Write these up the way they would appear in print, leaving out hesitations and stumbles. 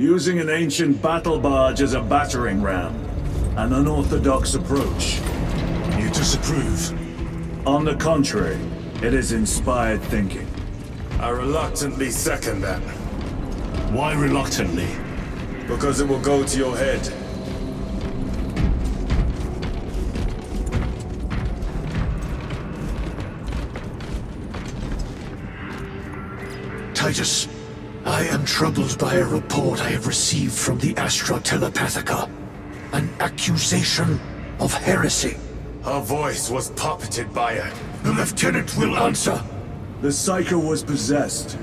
using an ancient battle barge as a battering ram. An unorthodox approach. You disapprove? On the contrary, it is inspired thinking. I reluctantly second that. Why reluctantly? Because it will go to your head. Titus, I am troubled by a report I have received from the Astra Telepathica. An accusation of heresy. Her voice was puppeted by her. The lieutenant will answer. The Psycho was possessed.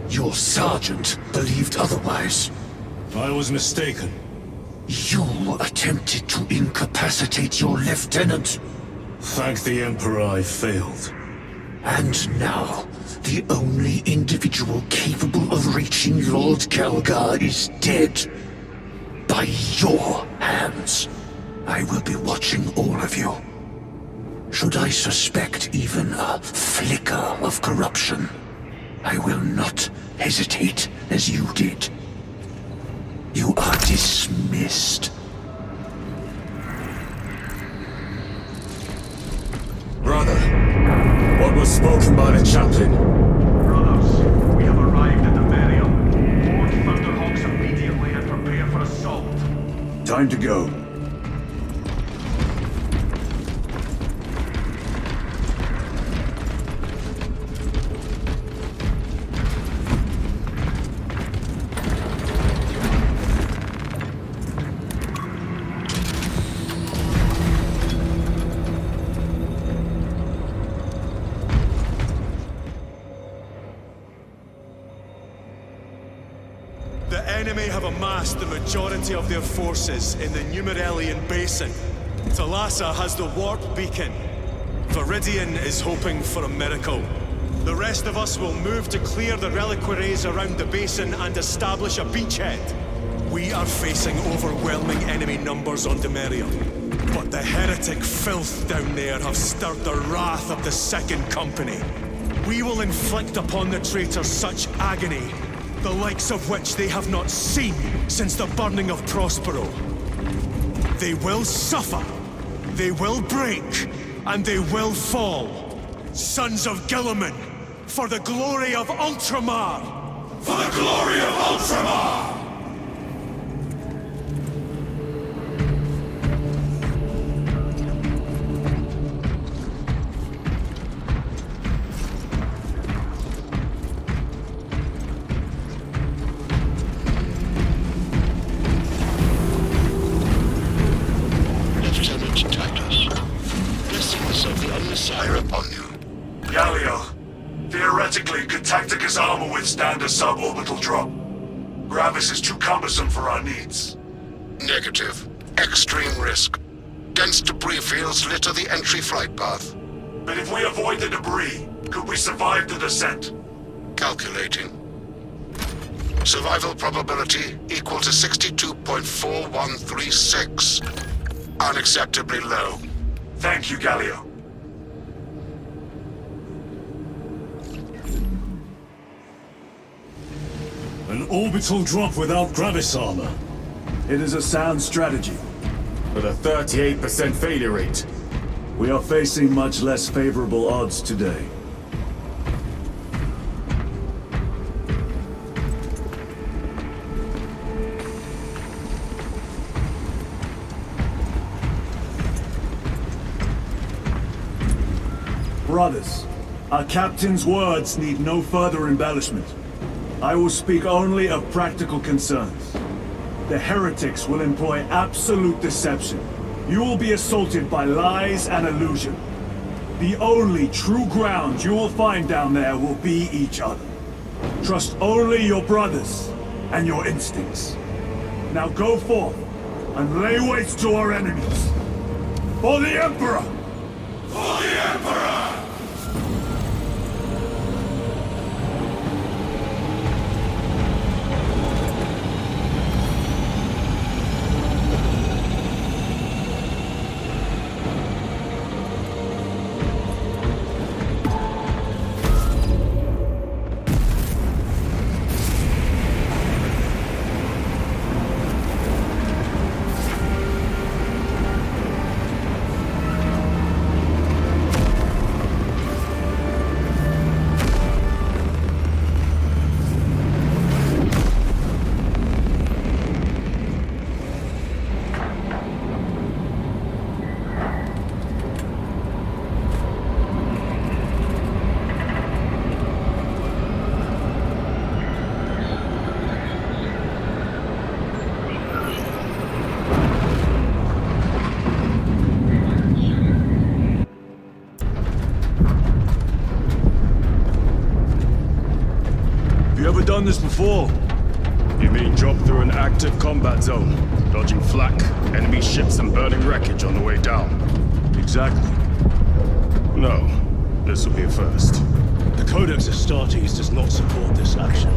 Your sergeant believed otherwise. I was mistaken. You attempted to incapacitate your lieutenant. Thank the Emperor I failed. And now, the only individual capable of reaching Lord Kalgar is dead. By your hands. I will be watching all of you. Should I suspect even a flicker of corruption, I will not hesitate as you did. You are dismissed. Brother, what was spoken by the chaplain? Brothers, we have arrived at the burial. Board Thunderhawks immediately and prepare for assault. Time to go. The enemy have amassed the majority of their forces in the Numeralian Basin. Thalassa has the warp beacon. Viridian is hoping for a miracle. The rest of us will move to clear the reliquaries around the basin and establish a beachhead. We are facing overwhelming enemy numbers on Demerium. But the heretic filth down there have stirred the wrath of the Second Company. We will inflict upon the traitors such agony, the likes of which they have not seen since the burning of Prospero. They will suffer, they will break, and they will fall. Sons of Guilliman, for the glory of Ultramar! For the glory of Ultramar! Lieutenant Titus, blessings of the Omnissiah upon you. Galileo, theoretically, could Tactica's armor withstand a suborbital drop? Gravis is too cumbersome for our needs. Negative. Extreme risk. Dense debris fields litter the entry flight path. But if we avoid the debris, could we survive the descent? Calculating. Survival probability equal to 62.4136. Unacceptably low. Thank you, Galileo. An orbital drop without Gravis armor. It is a sound strategy. With a 38% failure rate. We are facing much less favorable odds today. Brothers, our captain's words need no further embellishment. I will speak only of practical concerns. The heretics will employ absolute deception. You will be assaulted by lies and illusion. The only true ground you will find down there will be each other. Trust only your brothers and your instincts. Now go forth and lay waste to our enemies. For the Emperor! For the Emperor! done this before. You mean drop through an active combat zone, dodging flak, enemy ships and burning wreckage on the way down? Exactly. No, this will be a first. The Codex Astartes does not support this action.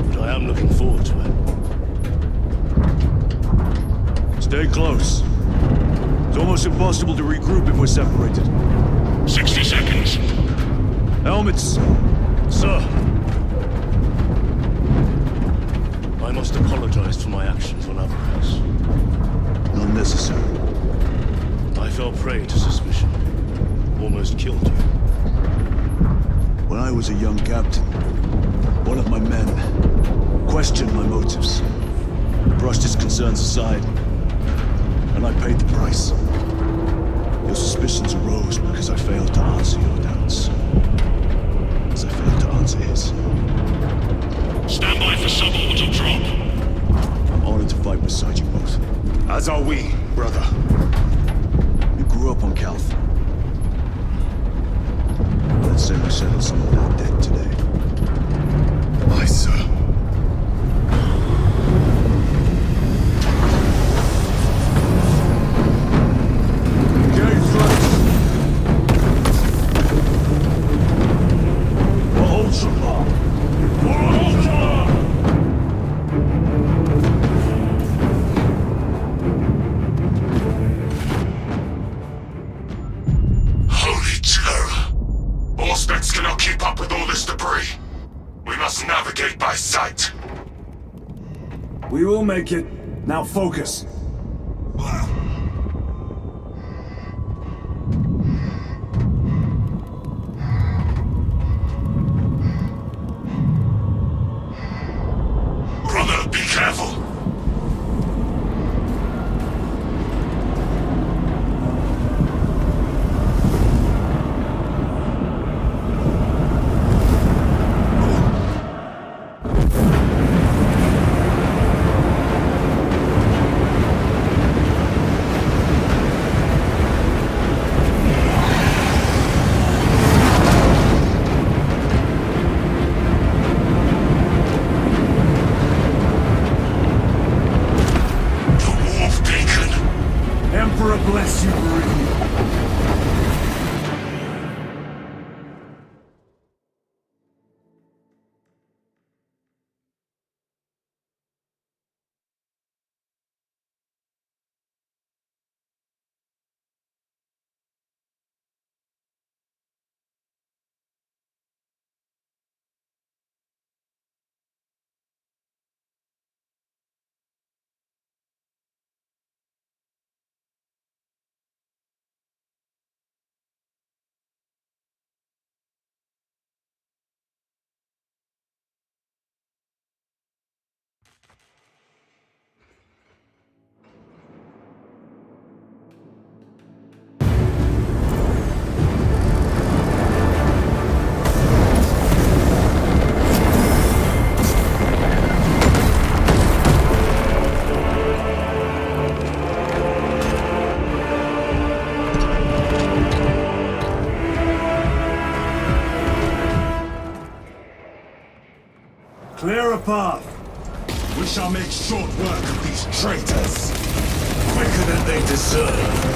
But I am looking forward to it. Stay close. It's almost impossible to regroup if we're separated. 60 seconds. Helmets! Sir! I must apologize for my actions on Alvarez. Not necessary. I fell prey to suspicion. Almost killed you. When I was a young captain, one of my men questioned my motives, brushed his concerns aside, and I paid the price. Your suspicions arose because I failed to answer your doubts. As I failed to answer his. Stand by for suborbital drop. I'm honored to fight beside you both. As are we, brother. You grew up on Calth. Let's say we settled some of that debt today. Aye, sir. Holy terror! Auspex cannot keep up with all this debris. We must navigate by sight. We will make it. Now focus. Brother, be careful. Emperor bless you, Meridian. Clear a path. We shall make short work of these traitors. Quicker than they deserve.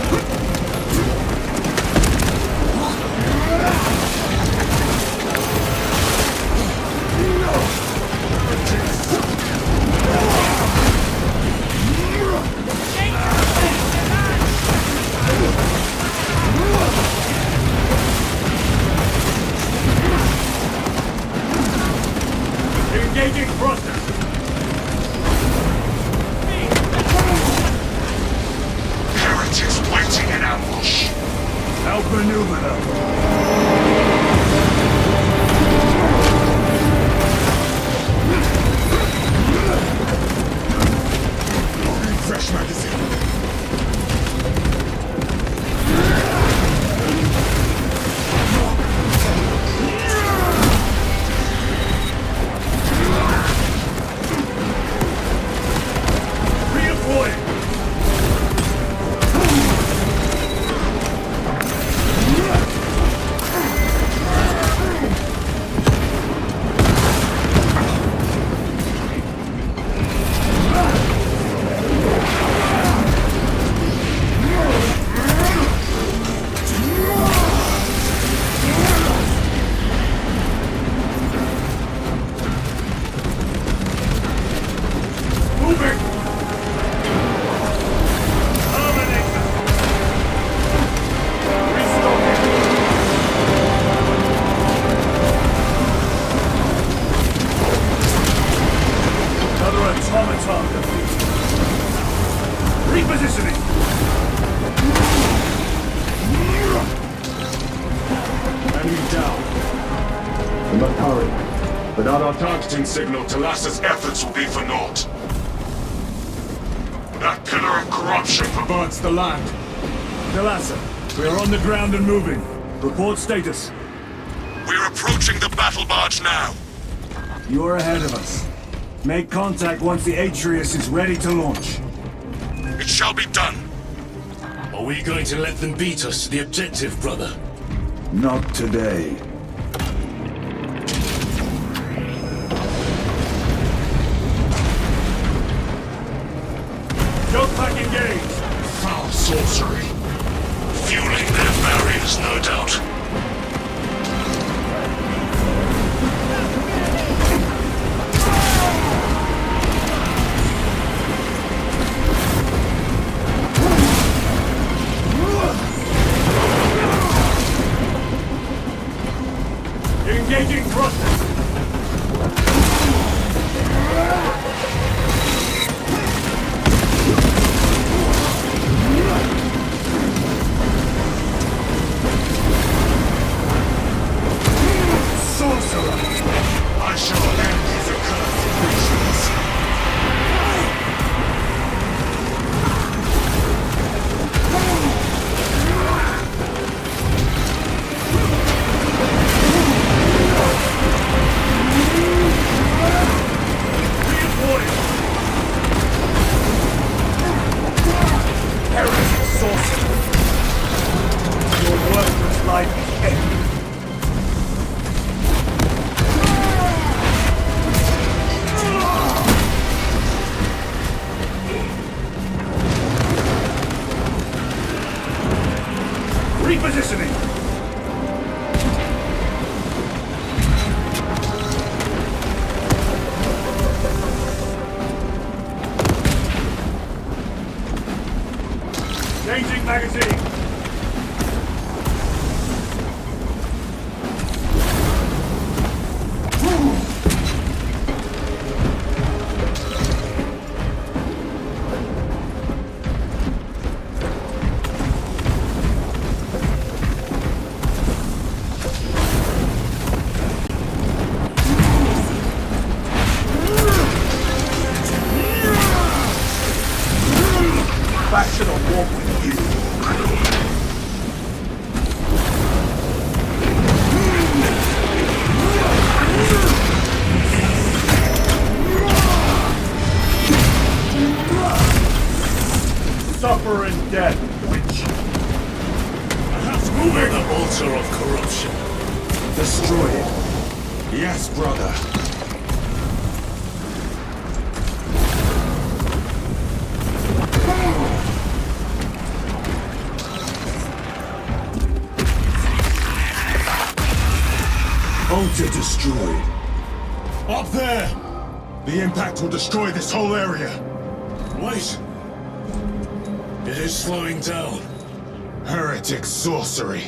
Engaging thrusters. Heretics waiting in ambush. Outmaneuver them. Fresh magazine. Repositioning! Enemy down. We must hurry. Without our targeting signal, Talassa's efforts will be for naught. That pillar of corruption perverts the land. Talassa, we are on the ground and moving. Report status. We're approaching the battle barge now. You are ahead of us. Make contact once the Atreus is ready to launch. It shall be done. Are we going to let them beat us to the objective, brother? Not today. Jump pack engaged! Foul sorcery. Fueling their barriers, no doubt. Engaging thrusters! I shall end these accursed creatures. Heretic sorcerer! Your worthless life is ended. Repositioning! Changing magazine! Back to the war with you! Suffer in death, witch! Moving the altar of corruption. Destroy it! Yes, brother. Altar destroyed. Up there! The impact will destroy this whole area. Wait! It is slowing down. Heretic sorcery.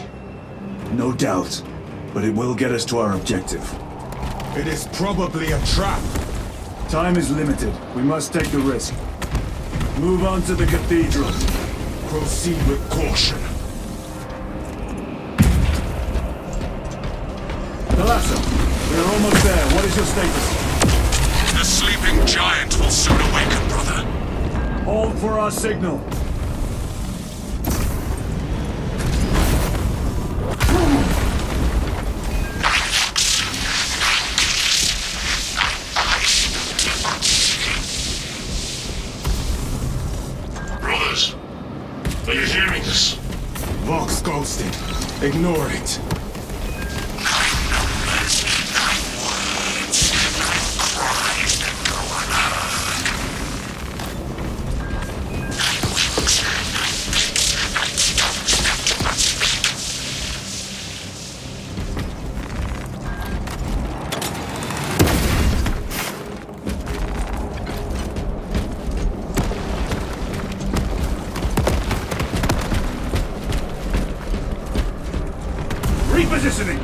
No doubt, but it will get us to our objective. It is probably a trap. Time is limited. We must take the risk. Move on to the cathedral. Proceed with caution. Talassa, we are almost there. What is your status? The sleeping giant will soon awaken, brother. Hold for our signal. Brothers, are you hearing this? Vox ghosting. Ignore it. Repositioning!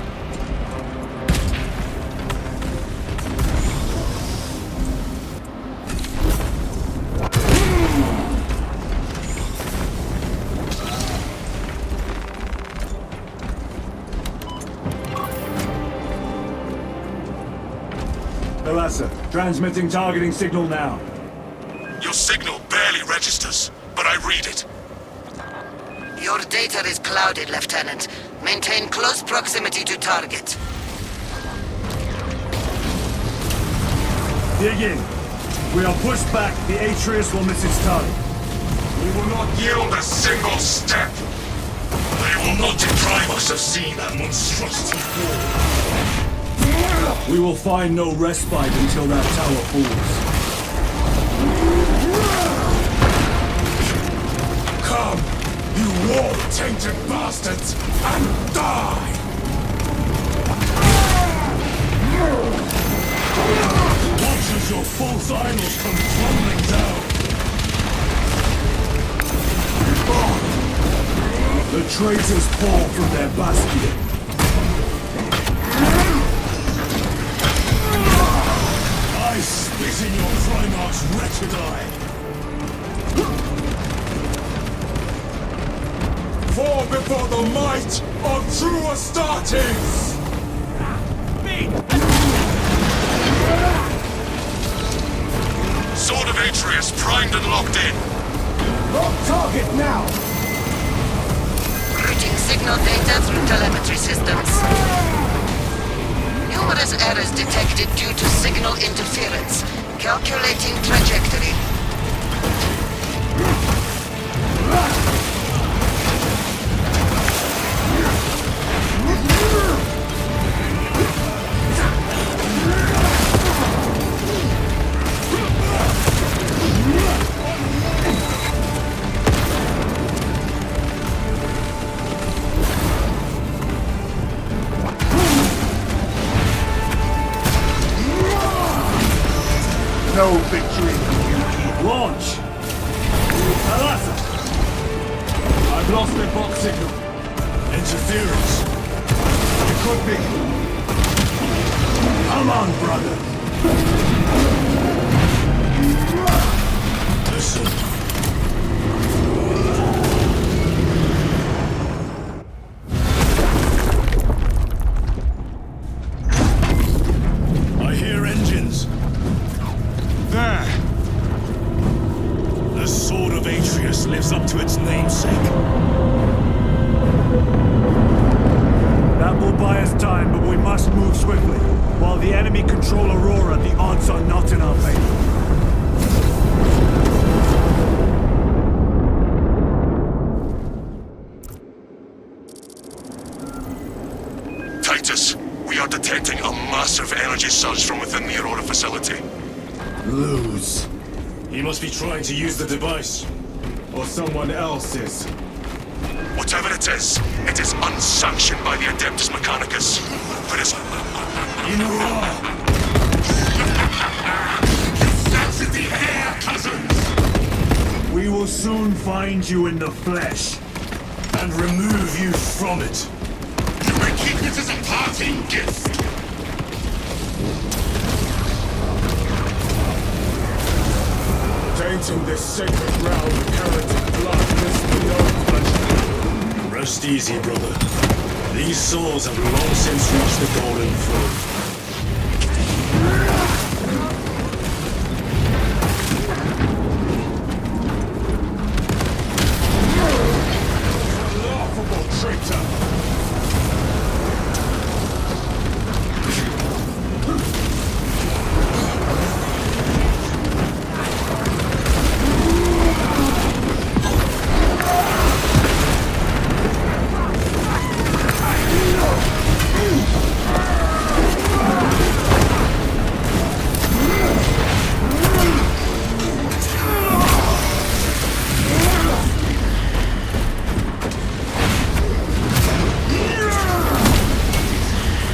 Transmitting targeting signal now. Your signal barely registers, but I read it. Your data is clouded, Lieutenant. Maintain close proximity to target. Dig in. We are pushed back. The Atreus will miss its target. We will not yield a single step. They will not deprive us of seeing that monstrosity fall. We will find no respite until that tower falls. Come, you war-tainted bastards, and die! Watch as your false idols come crumbling down. The traitors fall from their bastion. I spit in your Primarch's wretched eye. Fall before the might of true Astartes! Sword of Atreus primed and locked in. Lock target now! Routing signal data through telemetry systems. Numerous errors detected due to signal interference. Calculating trajectory. No victory. Launch! Alasa! I've lost their box signal. Interference. It could be. Come on, brother. Listen. I hear engines. There! The Sword of Atreus lives up to its namesake. That will buy us time, but we must move swiftly. While the enemy control Aurora, the odds are not in our favor. Titus, we are detecting a massive energy surge from within the Aurora facility. Lose. He must be trying to use the device. Or someone else is. Whatever it is unsanctioned by the Adeptus Mechanicus. But it's... That's in the air, cousins! We will soon find you in the flesh. And remove you from it. You may keep it as a parting gift! Tainting this sacred ground with heretic blood is beyond pleasure. Rest easy, brother. These souls have long since reached the golden throne. Laughable traitor!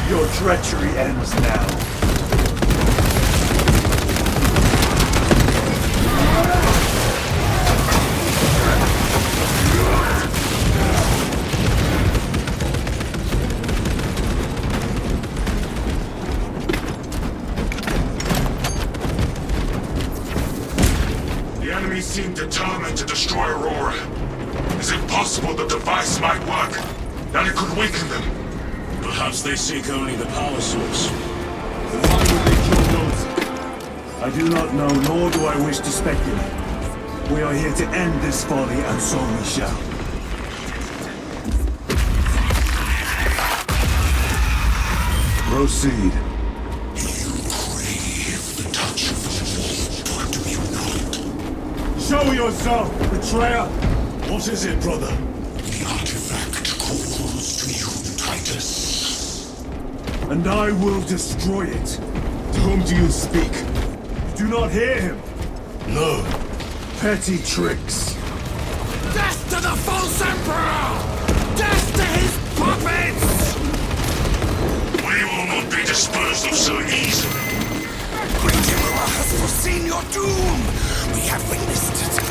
Your treachery ends now. The enemy seem determined to destroy Aurora. Is it possible the device might work? That it could weaken them? Perhaps they seek only the power source. Why would they kill those? I do not know, nor do I wish to speculate. We are here to end this folly, and so we shall. Proceed. You crave the touch of the Lord, do you not? Show yourself, betrayer! What is it, brother? The artifact calls to you, Titus. And I will destroy it. To whom do you speak? You do not hear him. No. Petty tricks. Death to the false emperor! Death to his puppets! We will not be disposed of so easily. Great Emperor has foreseen your doom! We have witnessed it.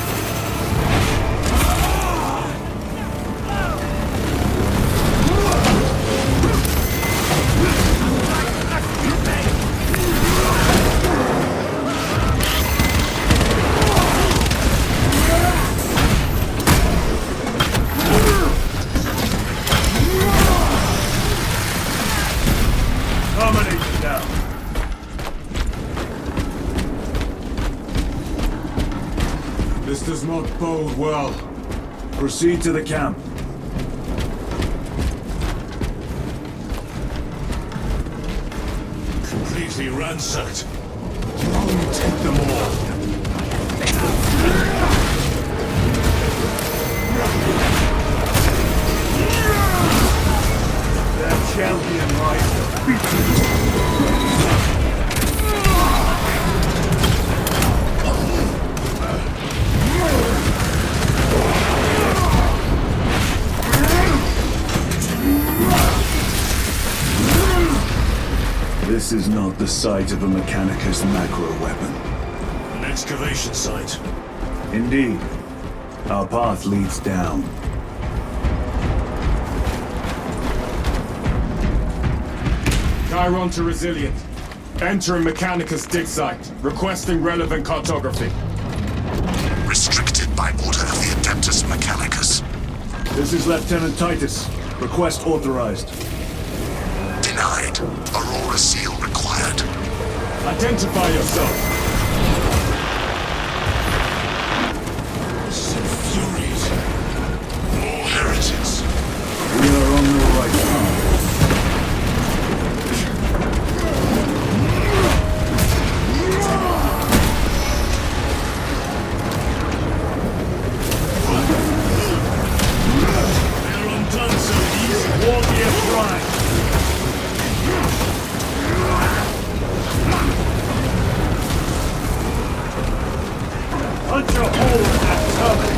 Dominate now. This does not bode well. Proceed to the camp. Completely ransacked. Rome take them all. Their champion lies defeated. This is not the site of a Mechanicus macro weapon. An excavation site. Indeed. Our path leads down. Chiron to Resilient. Entering Mechanicus dig site. Requesting relevant cartography. Restricted by order of the Adeptus Mechanicus. This is Lieutenant Titus. Request authorized. Denied. Aurora seal required. Identify yourself. This infuriating. More heretics. We are on the right path. They're undone so easy. Warrior Prime. Punch a hole in that turret.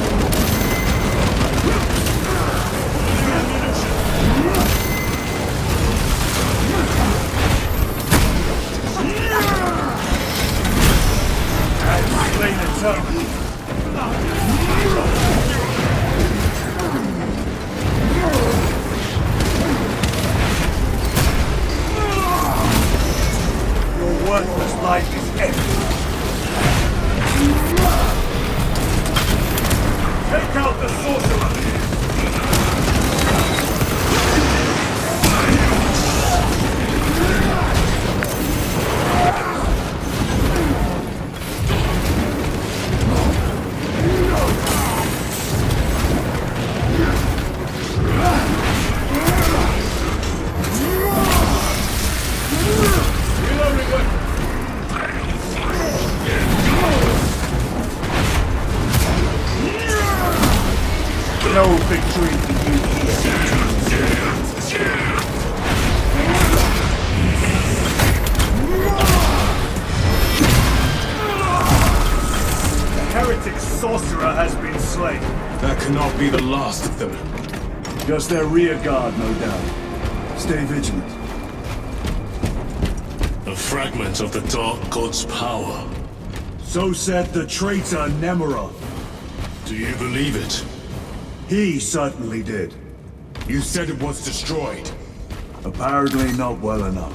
I've slain a turret. Your worthless life is empty. Take out the sorcerer! Reloading weapon! No victory for you here. The heretic sorcerer has been slain. That cannot be the last of them. Just their rear guard, no doubt. Stay vigilant. A fragment of the Dark God's power. So said the traitor Nemeroth. Do you believe it? He certainly did. You said it was destroyed. Apparently not well enough.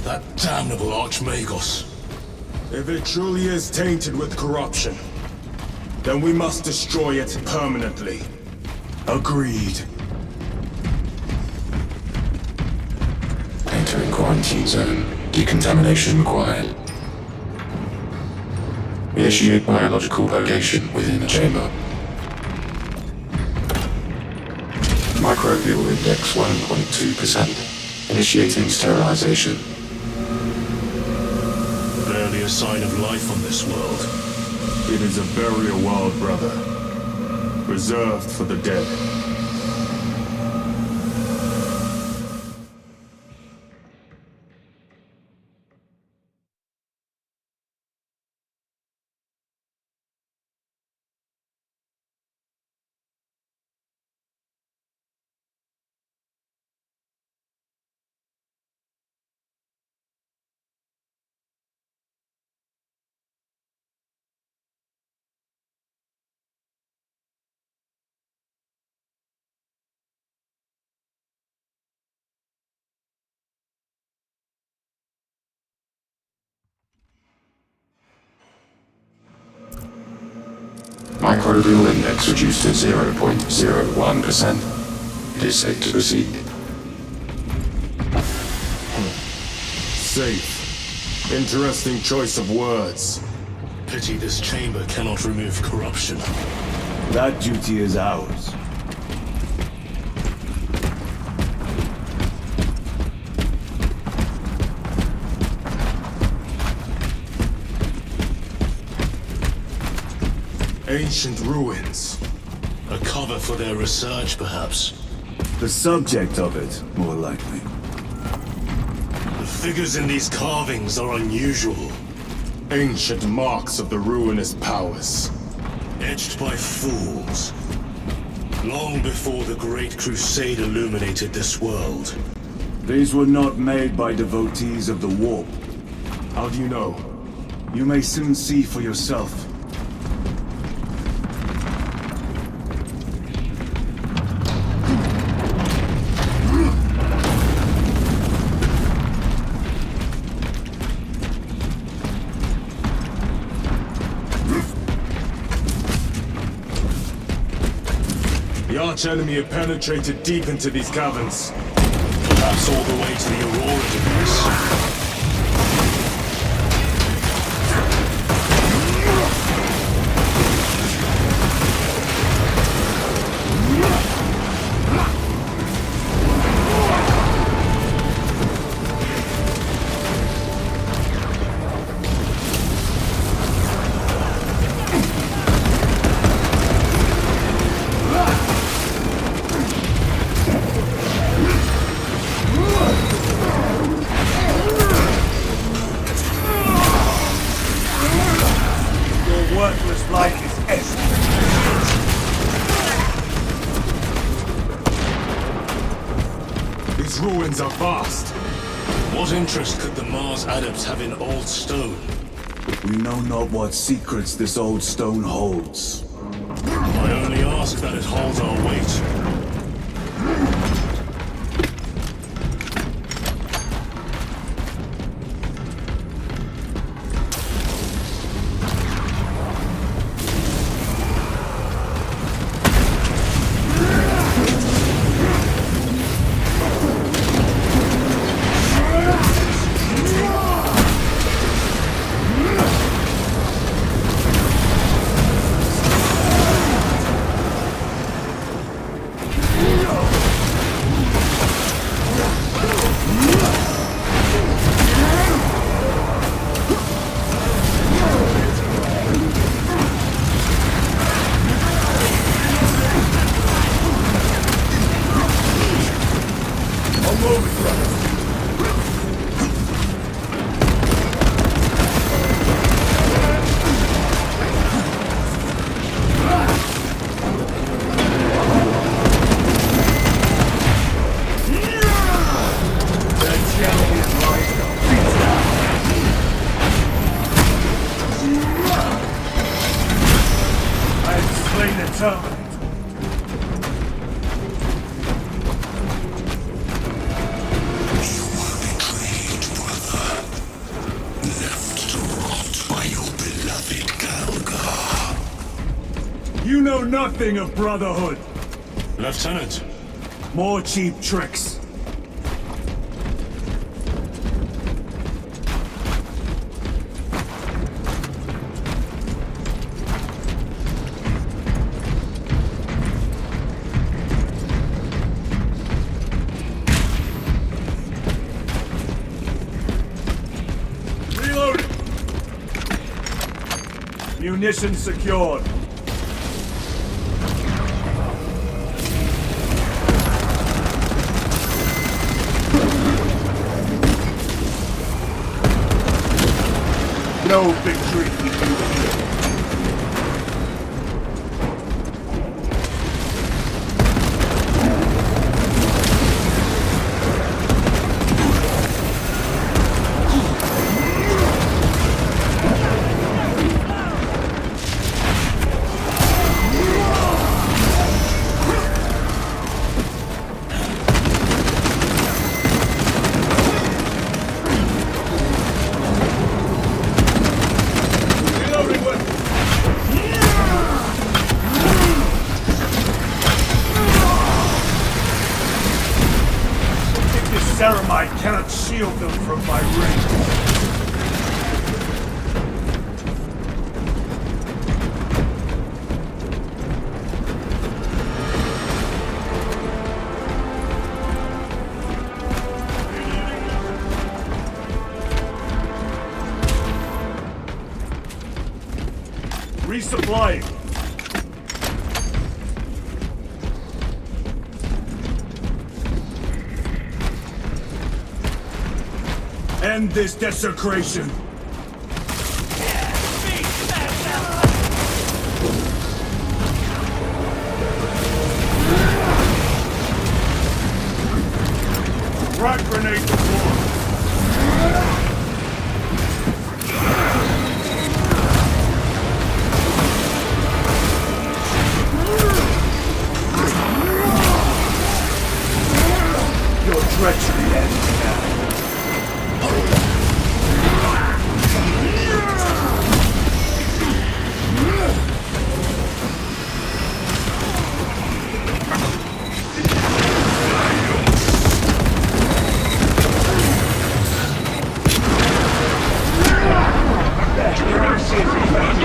That damnable Archmagos. If it truly is tainted with corruption, then we must destroy it permanently. Agreed. Entering quarantine zone. Decontamination required. Initiate biological purgation within the chamber. Microbial index 1.2%. Initiating sterilization. Barely a sign of life on this world. It is a burial world, brother. Reserved for the dead. Microbial index reduced to 0.01%. It is safe to proceed. Safe. Interesting choice of words. Pity this chamber cannot remove corruption. That duty is ours. Ancient ruins. A cover for their research, perhaps. The subject of it, more likely. The figures in these carvings are unusual. Ancient marks of the ruinous powers. Etched by fools. Long before the Great Crusade illuminated this world. These were not made by devotees of the warp. How do you know? You may soon see for yourself. The arch-enemy have penetrated deep into these caverns. Perhaps all the way to the Aurora device. Worthless life is essence. These ruins are vast. What interest could the Mars adepts have in old stone? We know not what secrets this old stone holds. I only ask that it holds our weight. You know nothing of brotherhood. Lieutenant. More cheap tricks. Munitions secured. No victory for you here. Ceramite cannot shield them from my range. Resupplying. End this desecration! Frag grenade deployed! Your treachery ends now.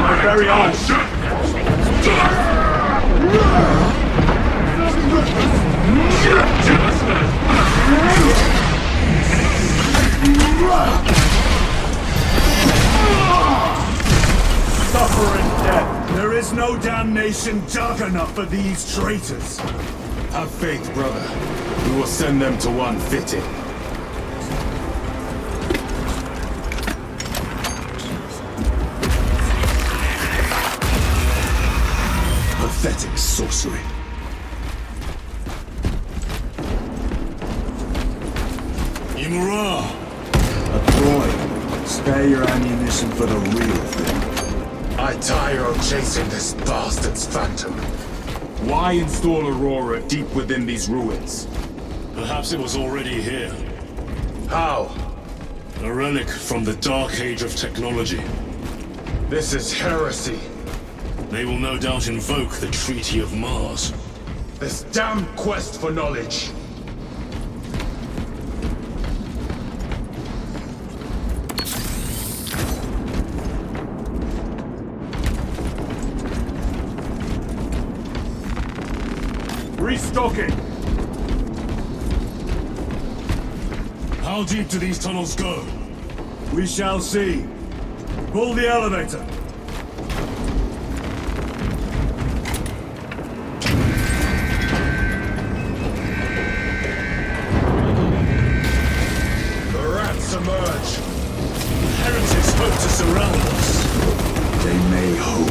My very own. Suffer in death. There is no damnation dark enough for these traitors. Have faith, brother. We will send them to one fitting. Pathetic sorcery. Imura! A ploy. Spare your ammunition for the real thing. I tire of chasing this bastard's phantom. Why install Aurora deep within these ruins? Perhaps it was already here. How? A relic from the Dark Age of technology. This is heresy. They will no doubt invoke the Treaty of Mars. This damn quest for knowledge. Restocking! How deep do these tunnels go? We shall see. Pull the elevator. The rats emerge. Heretics hope to surround us. They may hope.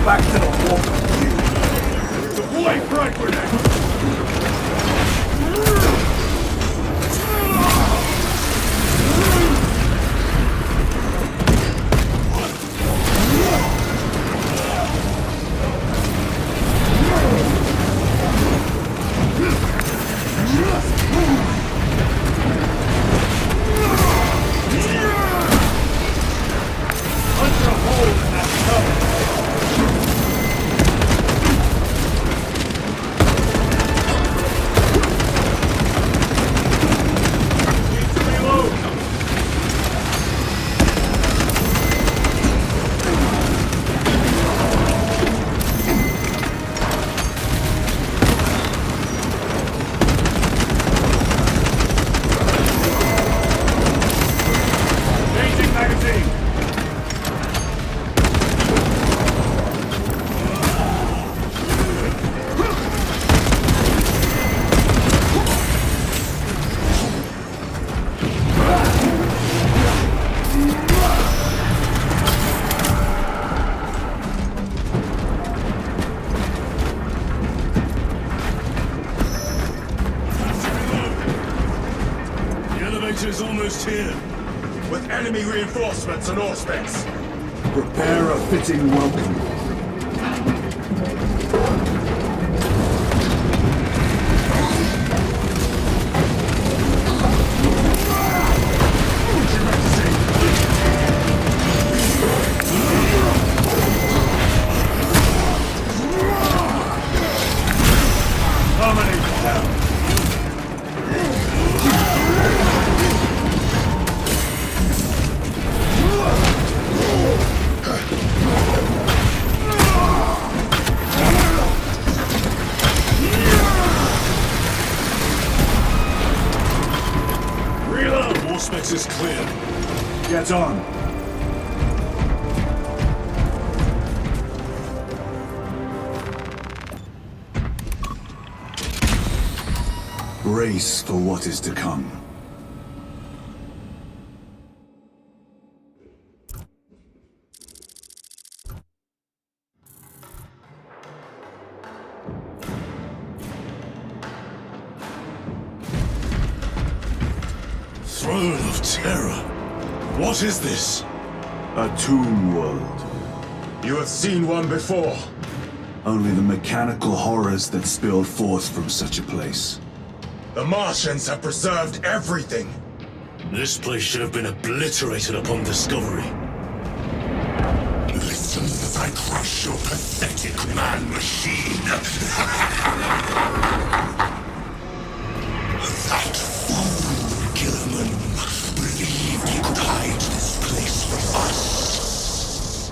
Back to the wall. Deploy frag grenade! fighters almost here. With enemy reinforcements and Auspex. Prepare a fitting welcome. Auspex is clear. Get on. Brace for what is to come. Throne of Terror. What is this? A tomb world. You have seen one before. Only the mechanical horrors that spilled forth from such a place. The Martians have preserved everything. This place should have been obliterated upon discovery. Listen as I crush your pathetic man-machine. That fool, Gilliman, believed he could hide this place from us.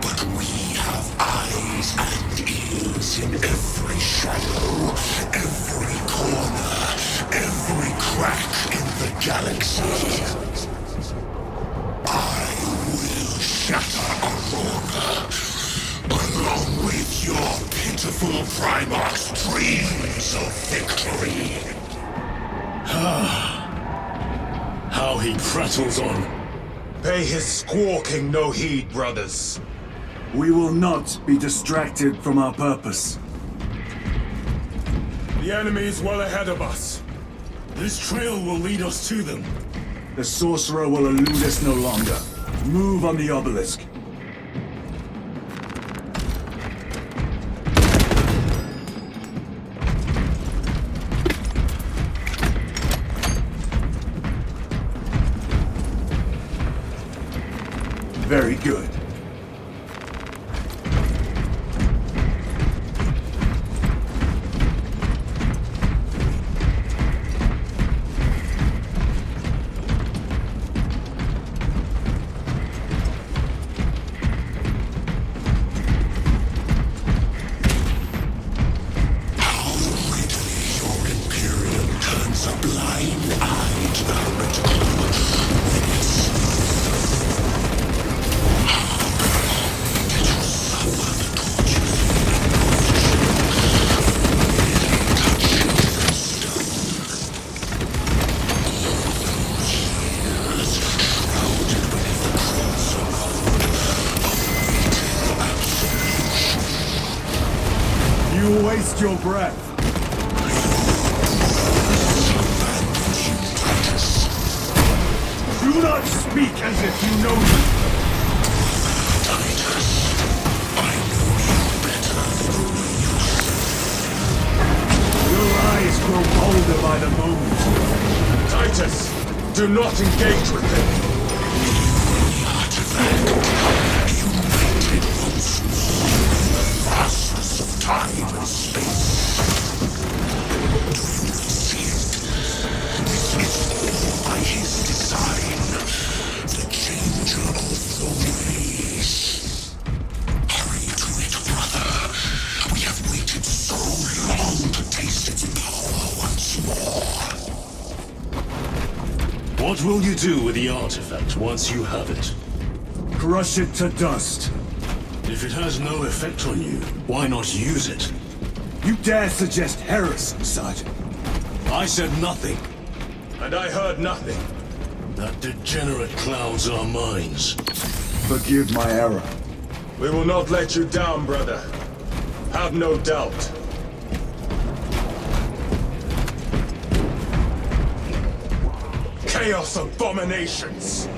But we have eyes and ears in every shadow, every corner, every crack in the galaxy. I will shatter Aurora, along with your pitiful Primarch's dreams of victory. How he prattles on. Pay his squawking no heed, brothers. We will not be distracted from our purpose. The enemy is well ahead of us. This trail will lead us to them. The sorcerer will elude us no longer. Move on the obelisk. Very good. You waste your breath. Do not speak as if you know me. Your eyes grow bolder by the moment. Titus, do not engage with him. Vastness of time and space. Do you see it? This is all by his design. The changer of the ways. Hurry to it, brother. We have waited so long to taste its power once more. What will you do with the artifact once you have it? Crush it to dust. If it has no effect on you, why not use it? You dare suggest heresy, Sergeant? I said nothing. And I heard nothing. That degenerate clouds our minds. Forgive my error. We will not let you down, brother. Have no doubt. Chaos abominations!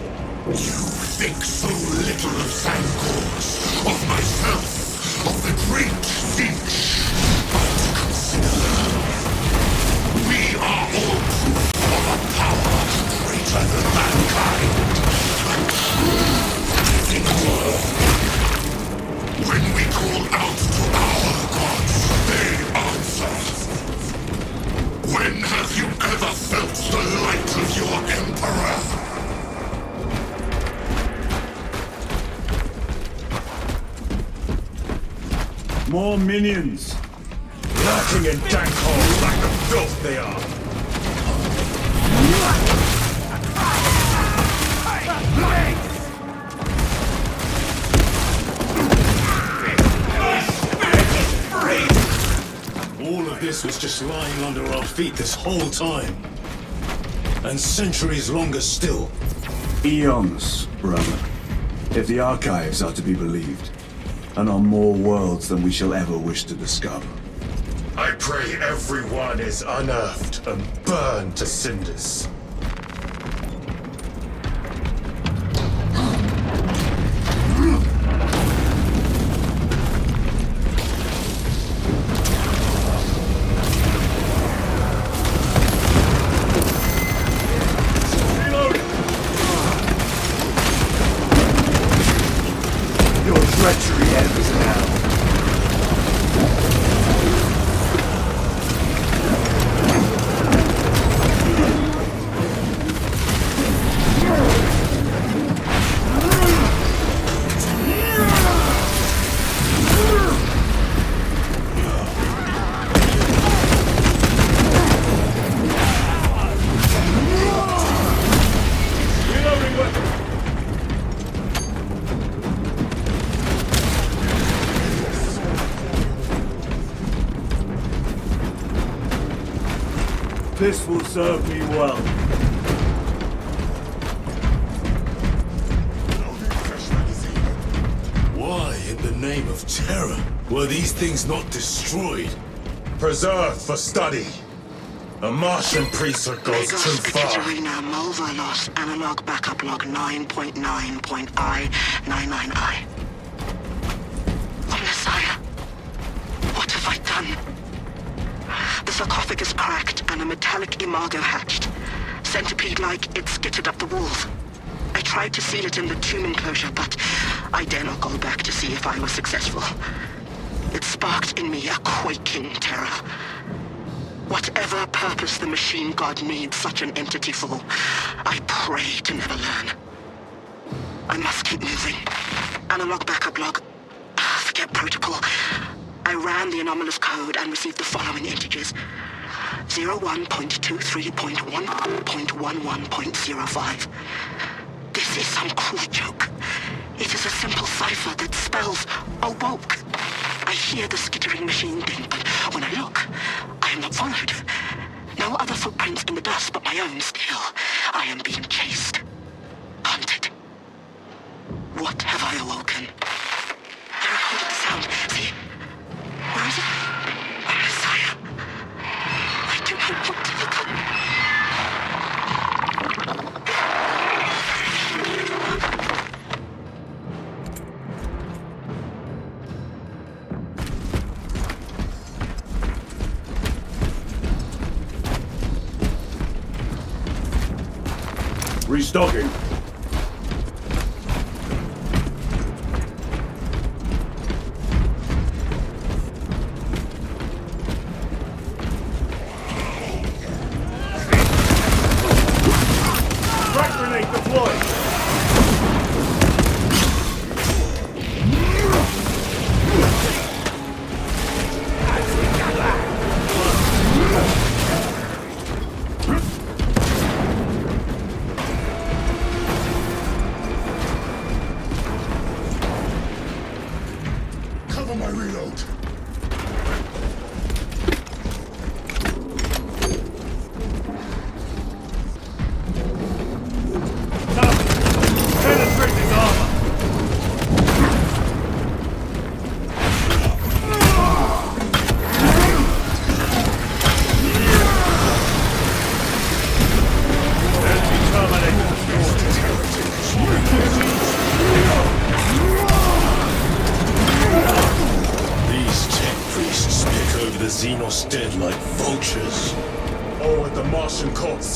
You think so little of Thankors, of myself, of the great Finch. But consider, we are all proof of a power greater than mankind. A true living world. When we call out to our gods, they answer. When have you ever felt the light of your Emperor? More minions! Lurking in dank holes like the filth they are! All of this was just lying under our feet this whole time. And centuries longer still. Eons, brother. If the archives are to be believed. And on more worlds than we shall ever wish to discover. I pray everyone is unearthed and burned to cinders. Your treachery ends now. This will serve me well. Why, in the name of terror, were these things not destroyed? Preserved for study. A Martian priesthood goes too far. Katerina Mulva lost analog backup log 9.9.I99I. Oh, Messiah. What have I done? The sarcophagus cracked and a metallic imago hatched. Centipede-like, it skittered up the walls. I tried to seal it in the tomb enclosure, but I dare not go back to see if I was successful. It sparked in me a quaking terror. Whatever purpose the machine god needs such an entity for, I pray to never learn. I must keep moving. Analog backup log. Forget protocol. I ran the anomalous code and received the following integers. 01.23.1.11.05. This is some cruel joke. It is a simple cipher that spells awoke. I hear the skittering machine ding, but when I look, I am not followed. No other footprints in the dust but my own still. I am being chased. Hunted. What have I awoken? I recorded the sound. See? Where is it? Oh, Messiah. I do not want to look up. Restocking. Frag grenade deployed.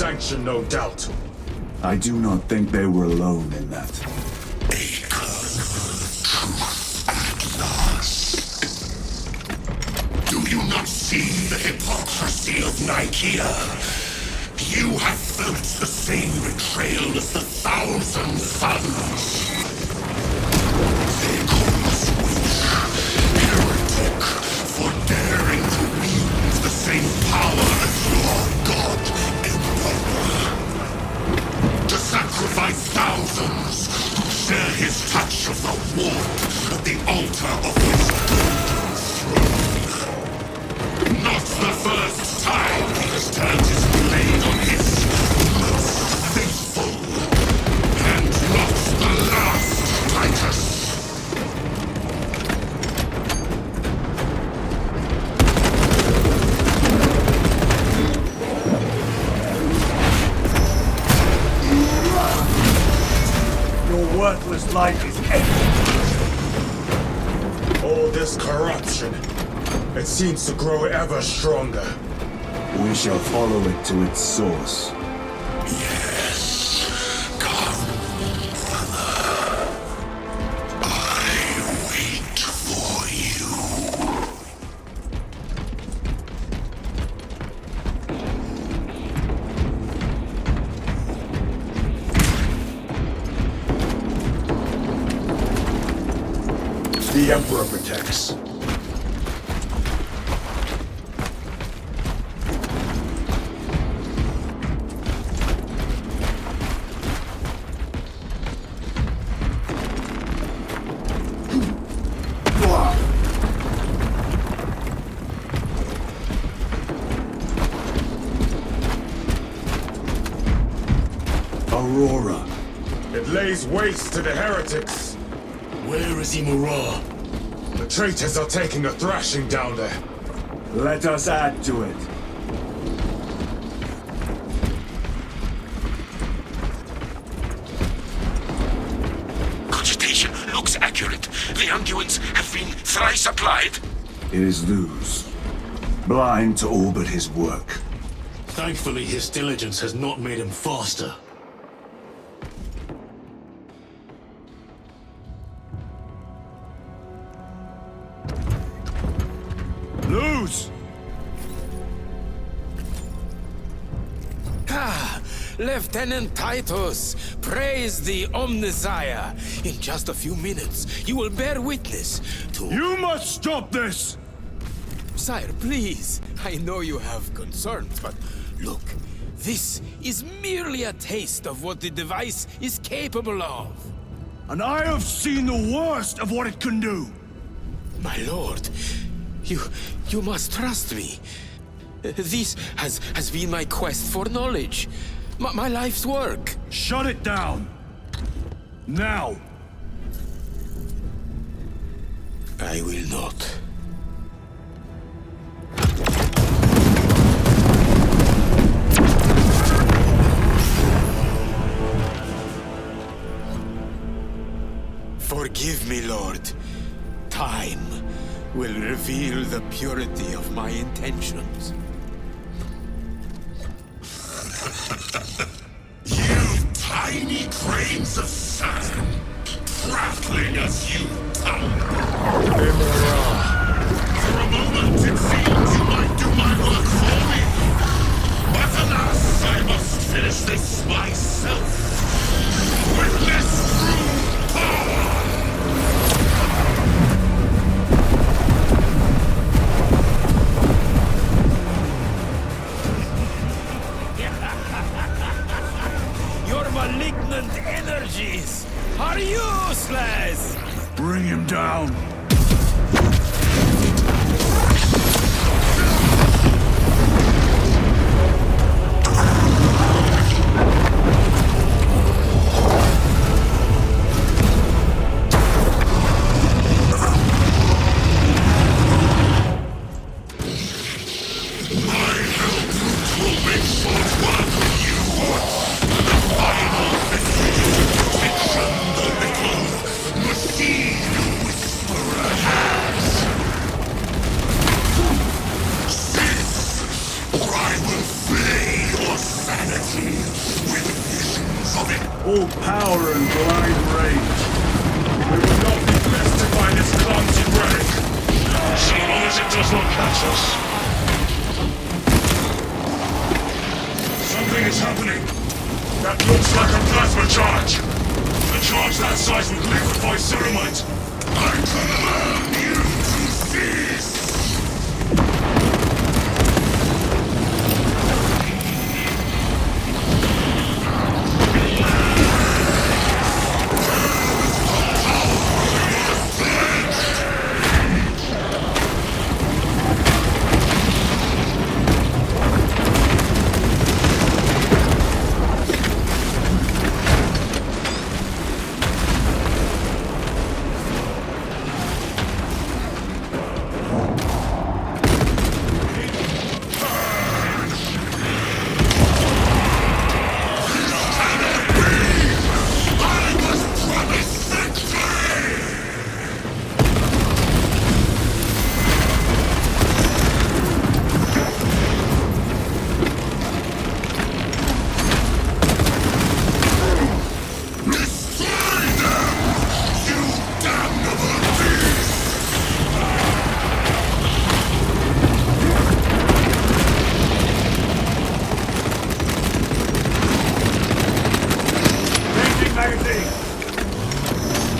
sanction, no doubt. I do not think they were alone in that. Do you not see the hypocrisy of Nicaea? You have felt the same betrayal as the thousand suns. They call us witch, heretic, for daring to wield the same power as your god, Emperor. To sacrifice thousands who share his touch of the warp at the altar of his golden throne. Not the first time he has turned his blade on his most faithful. And not the last, Titus. Your worthless life is ended. All this corruption, it seems to grow ever stronger. We shall follow it to its source. Yes, come, brother. I wait for you. The Emperor protects. Aurora. It lays waste to the heretics. Where is Imura? The traitors are taking a thrashing down there. Let us add to it. Cogitation looks accurate. The unguents have been thrice applied. It is Luz. Blind to all but his work. Thankfully, his diligence has not made him faster. Luz! Ah, Lieutenant Titus, praise the Omnissiah. In just a few minutes, you will bear witness to... You must stop this! Sire, please. I know you have concerns, but look, this is merely a taste of what the device is capable of. And I have seen the worst of what it can do! My lord, you must trust me. This has been my quest for knowledge. My life's work. Shut it down! Now! I will not. Forgive me, Lord. Time will reveal the purity of my intentions. You tiny grains of sand, prattling as you tumble. For a moment it seemed you might do my work for me. But alas, I must finish this myself. With less room power. Your malignant energies are useless! Bring him down! Machine whisperer. of it! All power and blind rage. We will not be bested by this clumsy relic. So long as it does not catch us. Something is happening. That looks like a plasma charge. A charge that size would liquefy ceramite. I command you to cease!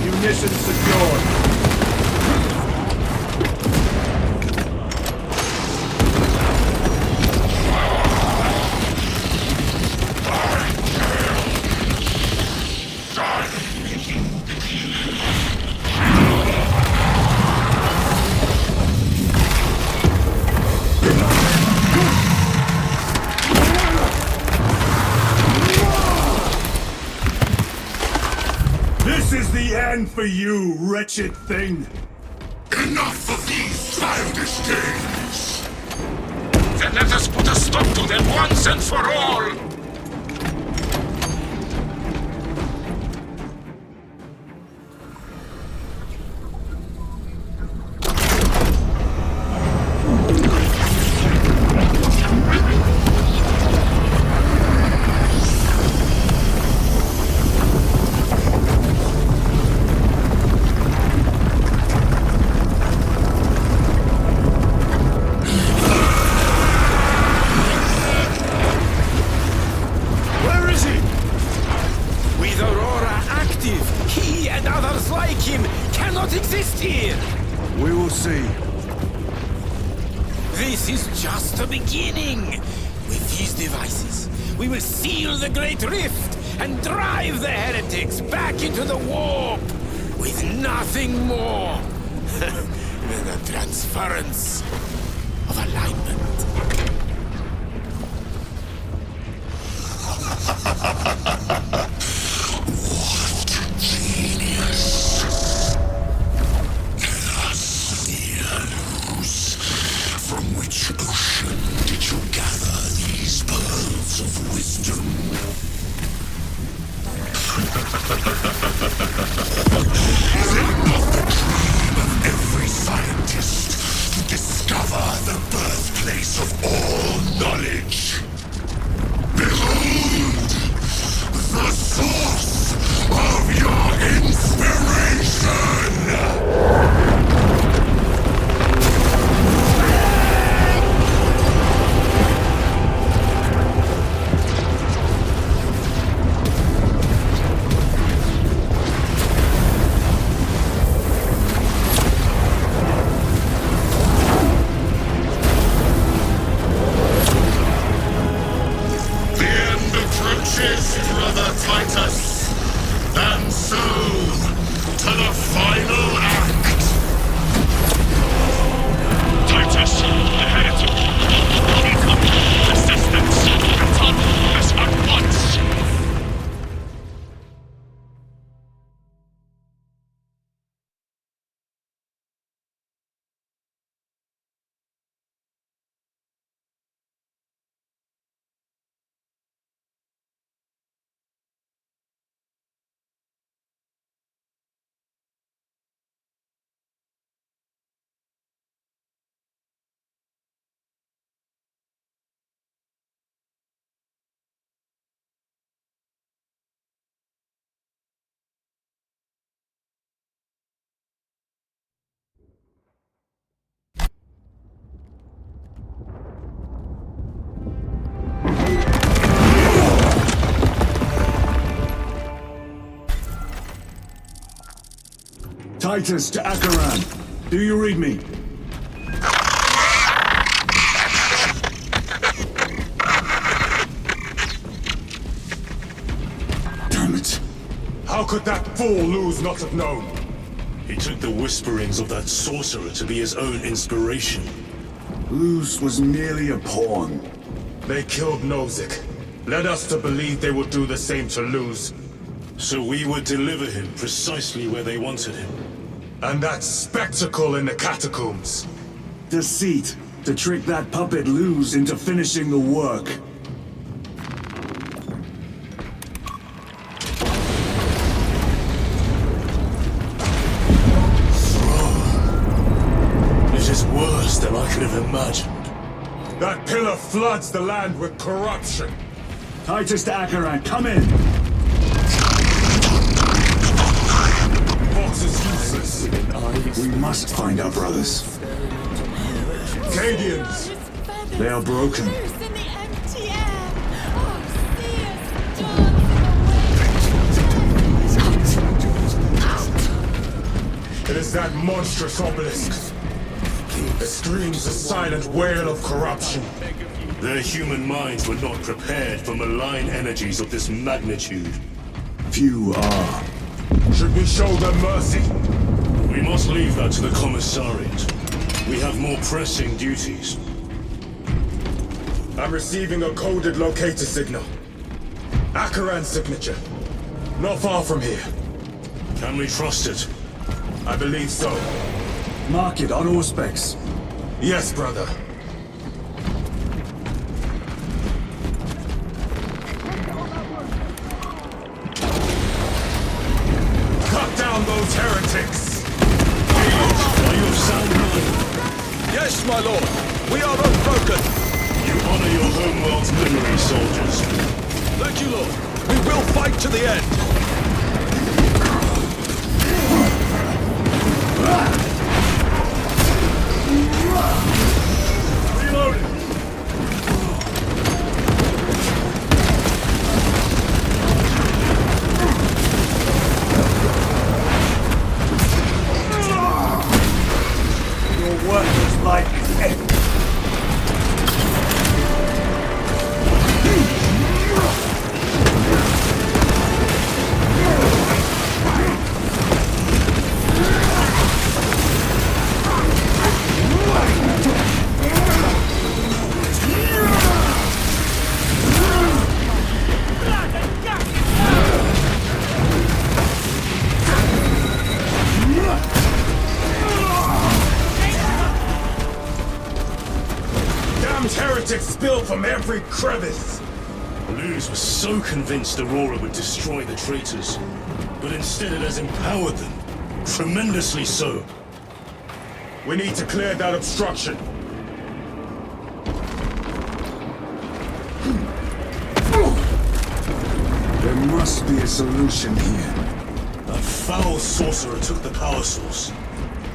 Munitions secured. This is the end for you, wretched thing! Enough of these childish games! Then let us put a stop to them once and for all! Exist here! We will see. This is just the beginning! With these devices, we will seal the Great Rift and drive the heretics back into the warp with nothing more than a transference of alignment. What genius! From which ocean did you gather these pearls of wisdom? Is it not the dream of every scientist to discover the birthplace of all knowledge? Behold, the source of your inspiration! Titus to Acheran. Do you read me? Damn it. How could that fool Luz not have known? He took the whisperings of that sorcerer to be his own inspiration. Luz was merely a pawn. They killed Nozick. Led us to believe they would do the same to Luz. So we would deliver him precisely where they wanted him. And that spectacle in the catacombs. Deceit. To trick that puppet Luz into finishing the work. It is worse than I could have imagined. That pillar floods the land with corruption. Titus to Acheran, come in! Vox is useless. We must find our brothers. Cadians! They are broken. It is that monstrous obelisk. It screams a silent wail of corruption. Their human minds were not prepared for malign energies of this magnitude. Few are. Should we show them mercy? We must leave that to the commissariat. We have more pressing duties. I'm receiving a coded locator signal. Acheran's signature. Not far from here. Can we trust it? I believe so. Mark it on Auspex. Yes, brother. Cut down those heretics! Are you of sound mind? Yes, my lord. We are unbroken. You honor your homeworld's memory, soldiers. Thank you, lord. We will fight to the end. Reloading! Your work is like end. Heretics spill from every crevice! Luz was so convinced Aurora would destroy the traitors, but instead it has empowered them. Tremendously so. We need to clear that obstruction. There must be a solution here. That foul sorcerer took the power source.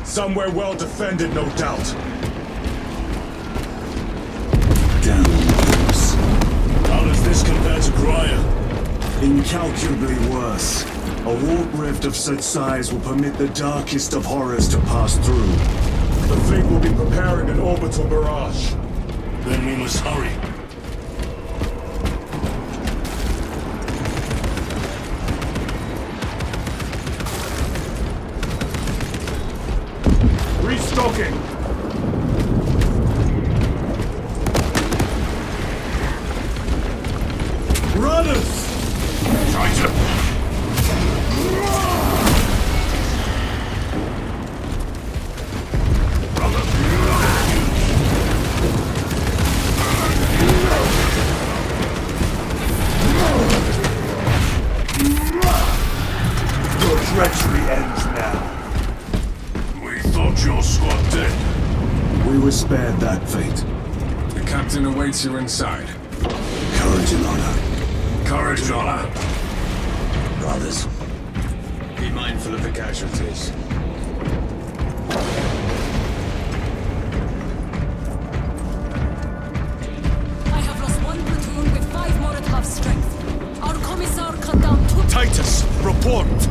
Somewhere well defended, no doubt. Downwards. How does this compare to Graya? Incalculably worse. A warp rift of such size will permit the darkest of horrors to pass through. The fleet will be preparing an orbital barrage. Then we must hurry. Restocking! Runners! Your treachery ends now. We thought your squad dead. We were spared that fate. The captain awaits you inside. Courage and honor. Courage and honor. Brothers. Be mindful of the casualties. I have lost one platoon with 5 Molotov strength. Our commissar cut down 2... Titus, report.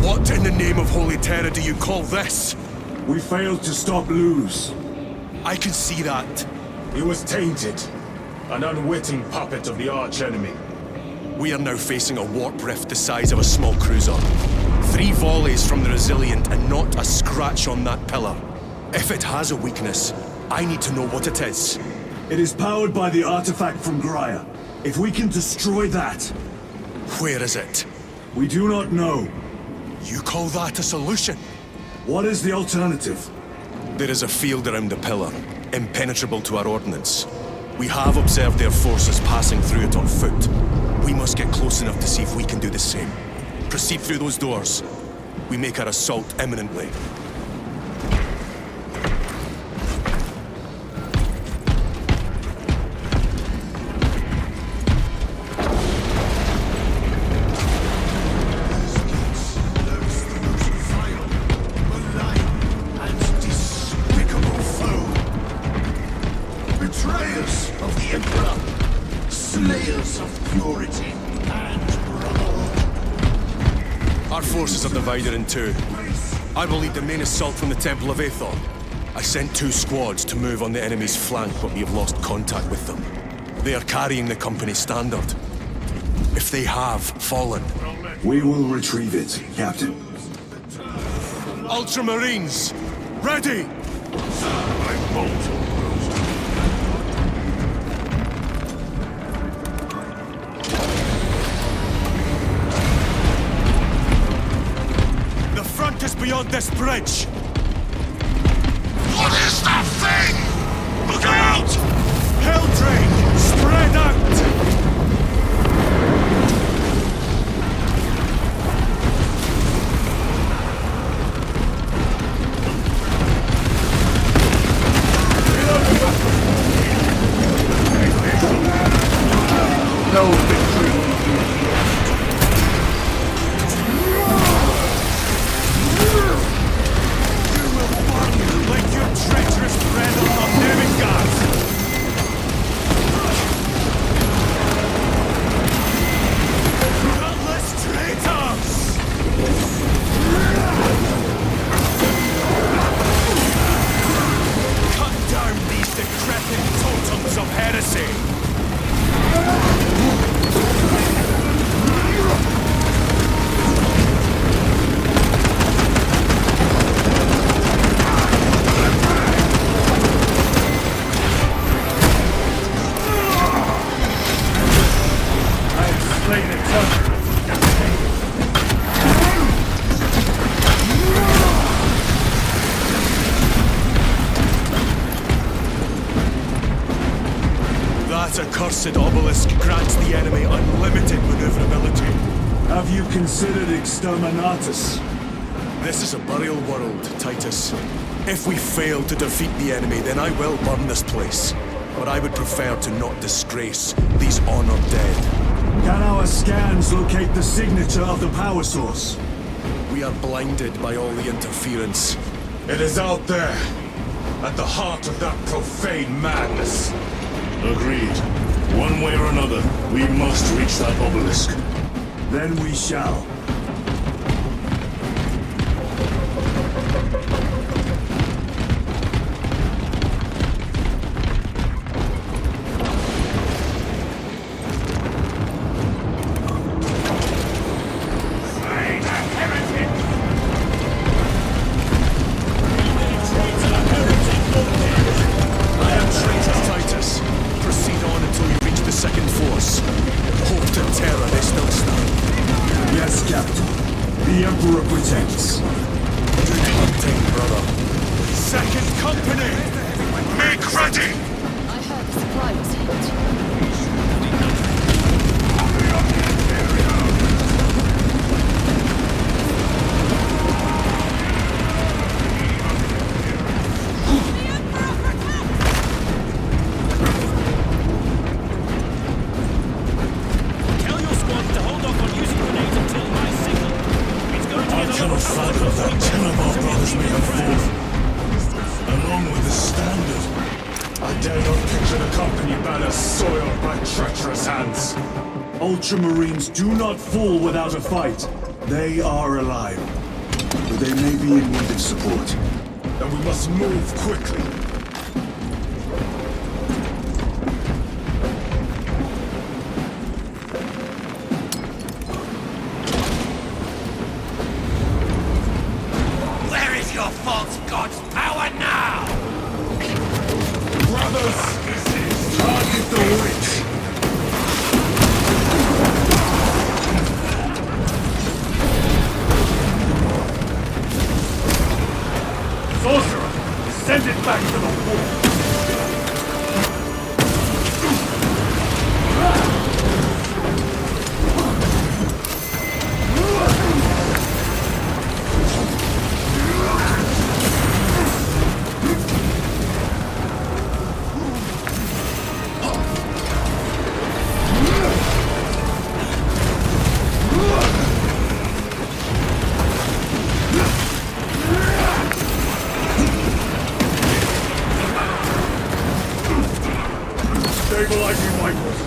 What in the name of Holy Terror do you call this? We failed to stop Luz. I can see that. He was tainted. An unwitting puppet of the arch-enemy. We are now facing a warp rift the size of a small cruiser. 3 volleys from the Resilient and not a scratch on that pillar. If it has a weakness, I need to know what it is. It is powered by the artifact from Graia. If we can destroy that... Where is it? We do not know. You call that a solution? What is the alternative? There is a field around the pillar, impenetrable to our ordnance. We have observed their forces passing through it on foot. We must get close enough to see if we can do the same. Proceed through those doors. We make our assault imminently. Betrayers of the Emperor, slayers of purity and brotherhood. Our forces are divided in 2. I will lead the main assault from the Temple of Aethor. I sent 2 squads to move on the enemy's flank, but we have lost contact with them. They are carrying the company standard. If they have fallen... We will retrieve it, Captain. Ultramarines! Ready! The front is beyond this bridge! What is that thing? Look out! Helldrake! Spread out! No victory. Like your treacherous brethren of Nemengard! Gutless traitors! Cut down these decrepit totems of heresy! That accursed obelisk grants the enemy unlimited maneuverability. Have you considered Exterminatus? This is a burial world, Titus. If we fail to defeat the enemy, then I will burn this place. But I would prefer to not disgrace these honored dead. Can our scans locate the signature of the power source? We are blinded by all the interference. It is out there, at the heart of that profane madness. Agreed. One way or another, we must reach that obelisk. Then we shall. Titus, proceed on until you reach the second force. Hope and terror, they still stand. Yes, Captain. The Emperor protects. Good hunting, brother. Second company! Make ready! I heard the supply was hit. Tell your squad to hold off on using grenades until my signal. It's going to be I cannot fathom that Tenenbaum brothers may have fallen. Along with the standard. I dare not picture the company banner soiled by treacherous hands. Ultramarines do not fall without a fight. They are alive, but they may be in need of support. Then we must move quickly. Where is your false god's power now? Brothers, target the witch. Sorcerer, send it back to the wall. Stabilizing Michaels.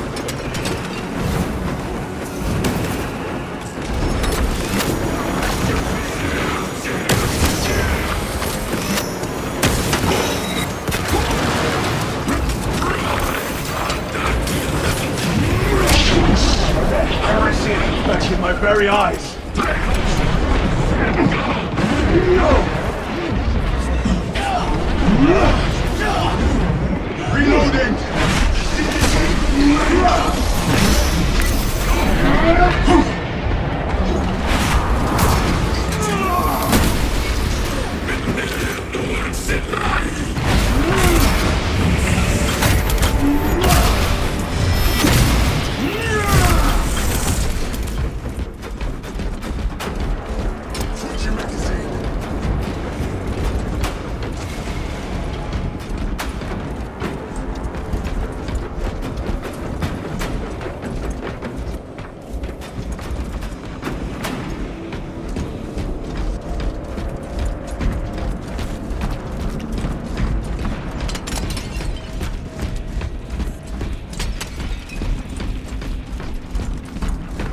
I see it infected my very eyes. Reloading!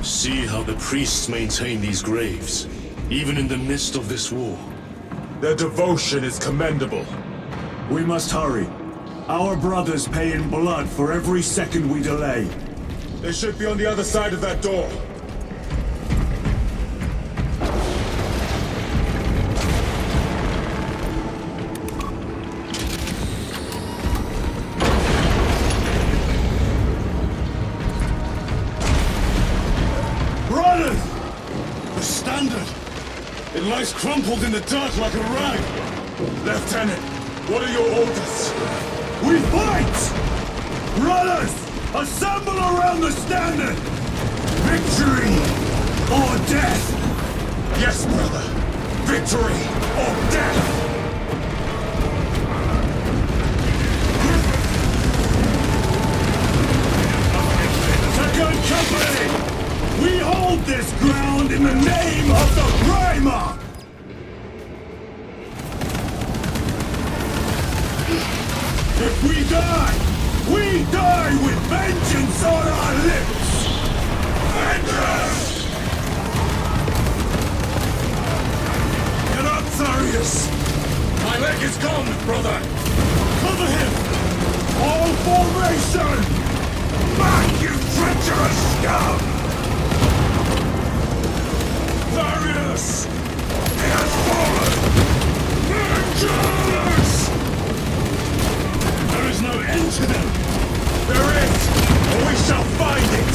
See how the priests maintain these graves, even in the midst of this war. Their devotion is commendable. We must hurry. Our brothers pay in blood for every second we delay. They should be on the other side of that door. Brothers! The standard! It lies crumpled in the dirt like a rag! Lieutenant, what are your orders? We fight! Brothers! Assemble around the standard! Victory or death! Yes, brother. Victory or death! Second Company! We hold this ground in the name of the Primarch! If we die with vengeance on our lips! Vengeance! Get up, Zarius! My leg is gone, brother! Cover him! All formation! Back, you treacherous scum! Zarius! He has fallen! Vengeance! There is no end to them! There is! Or we shall find it!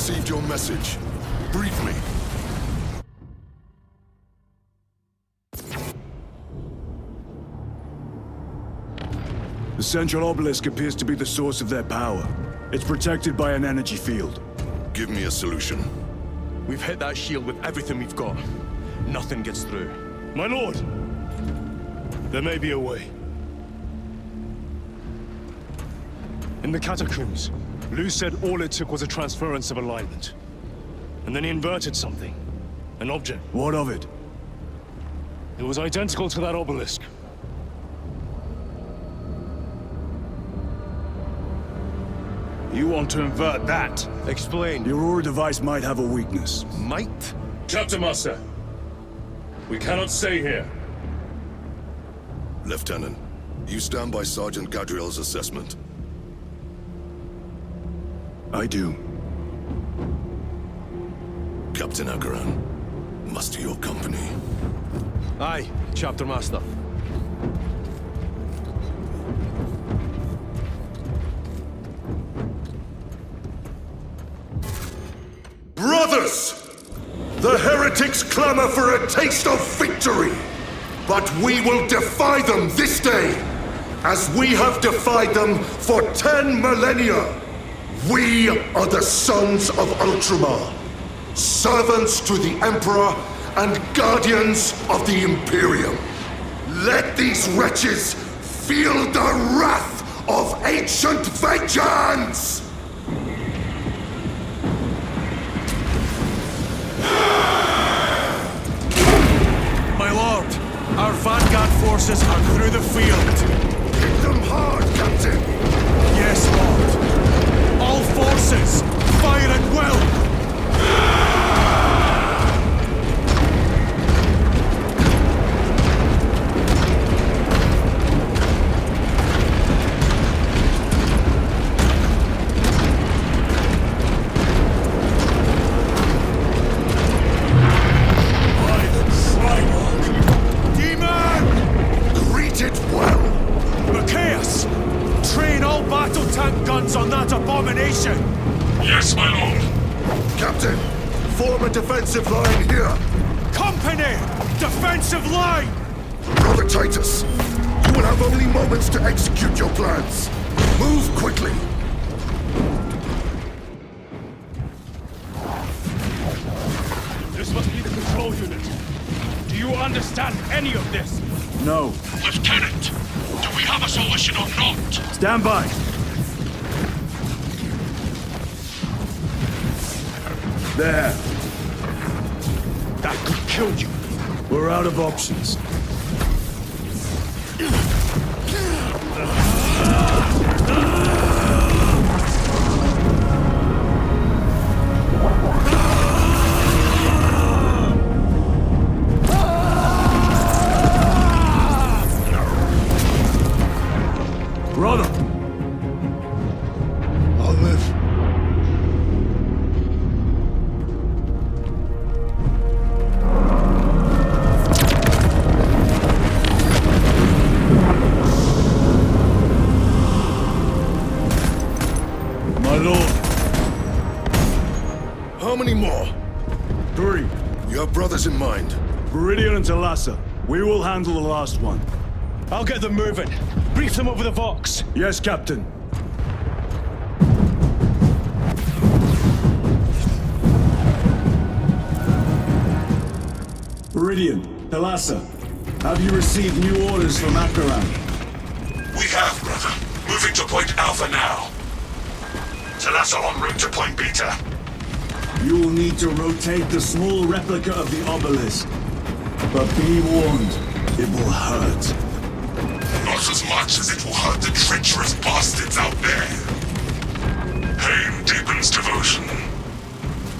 received your message. Brief me. The central obelisk appears to be the source of their power. It's protected by an energy field. Give me a solution. We've hit that shield with everything we've got. Nothing gets through. My lord! There may be a way. In the catacombs, Lu said all it took was a transference of alignment. And then he inverted something. An object. What of it? It was identical to that obelisk. You want to invert that? Explain. Your Aura device might have a weakness. Might? Chapter Master, we cannot stay here. Lieutenant, you stand by Sergeant Gadriel's assessment. I do. Captain Akaran, muster your company. Aye, Chapter Master. Brothers! The heretics clamor for a taste of victory! But we will defy them this day, as we have defied them for 10 millennia! We are the sons of Ultramar, servants to the Emperor and guardians of the Imperium. Let these wretches feel the wrath of ancient vengeance! My lord, our vanguard forces are through the field. Hit them hard, Captain! Yes, lord. All forces, fire at will! On that abomination! Yes, my lord. Captain, form a defensive line here. Company! Defensive line! Brother Titus, you will have only moments to execute your plans. Move quickly. This must be the control unit. Do you understand any of this? No. Lieutenant, do we have a solution or not? Stand by. There. That could kill you. We're out of options. Brother! I'll live. My lord. How many more? 3. You have brothers in mind. Viridian and Talassa. We will handle the last one. I'll get them moving. Brief them over the Vox. Yes, Captain. Viridian, Talassa, have you received new orders from Akaran? We have, brother. Moving to Point Alpha now. Talassa en route to Point Beta. You will need to rotate the small replica of the obelisk. But be warned, it will hurt. Not as much as it will hurt the treacherous bastards out there. Pain deepens devotion.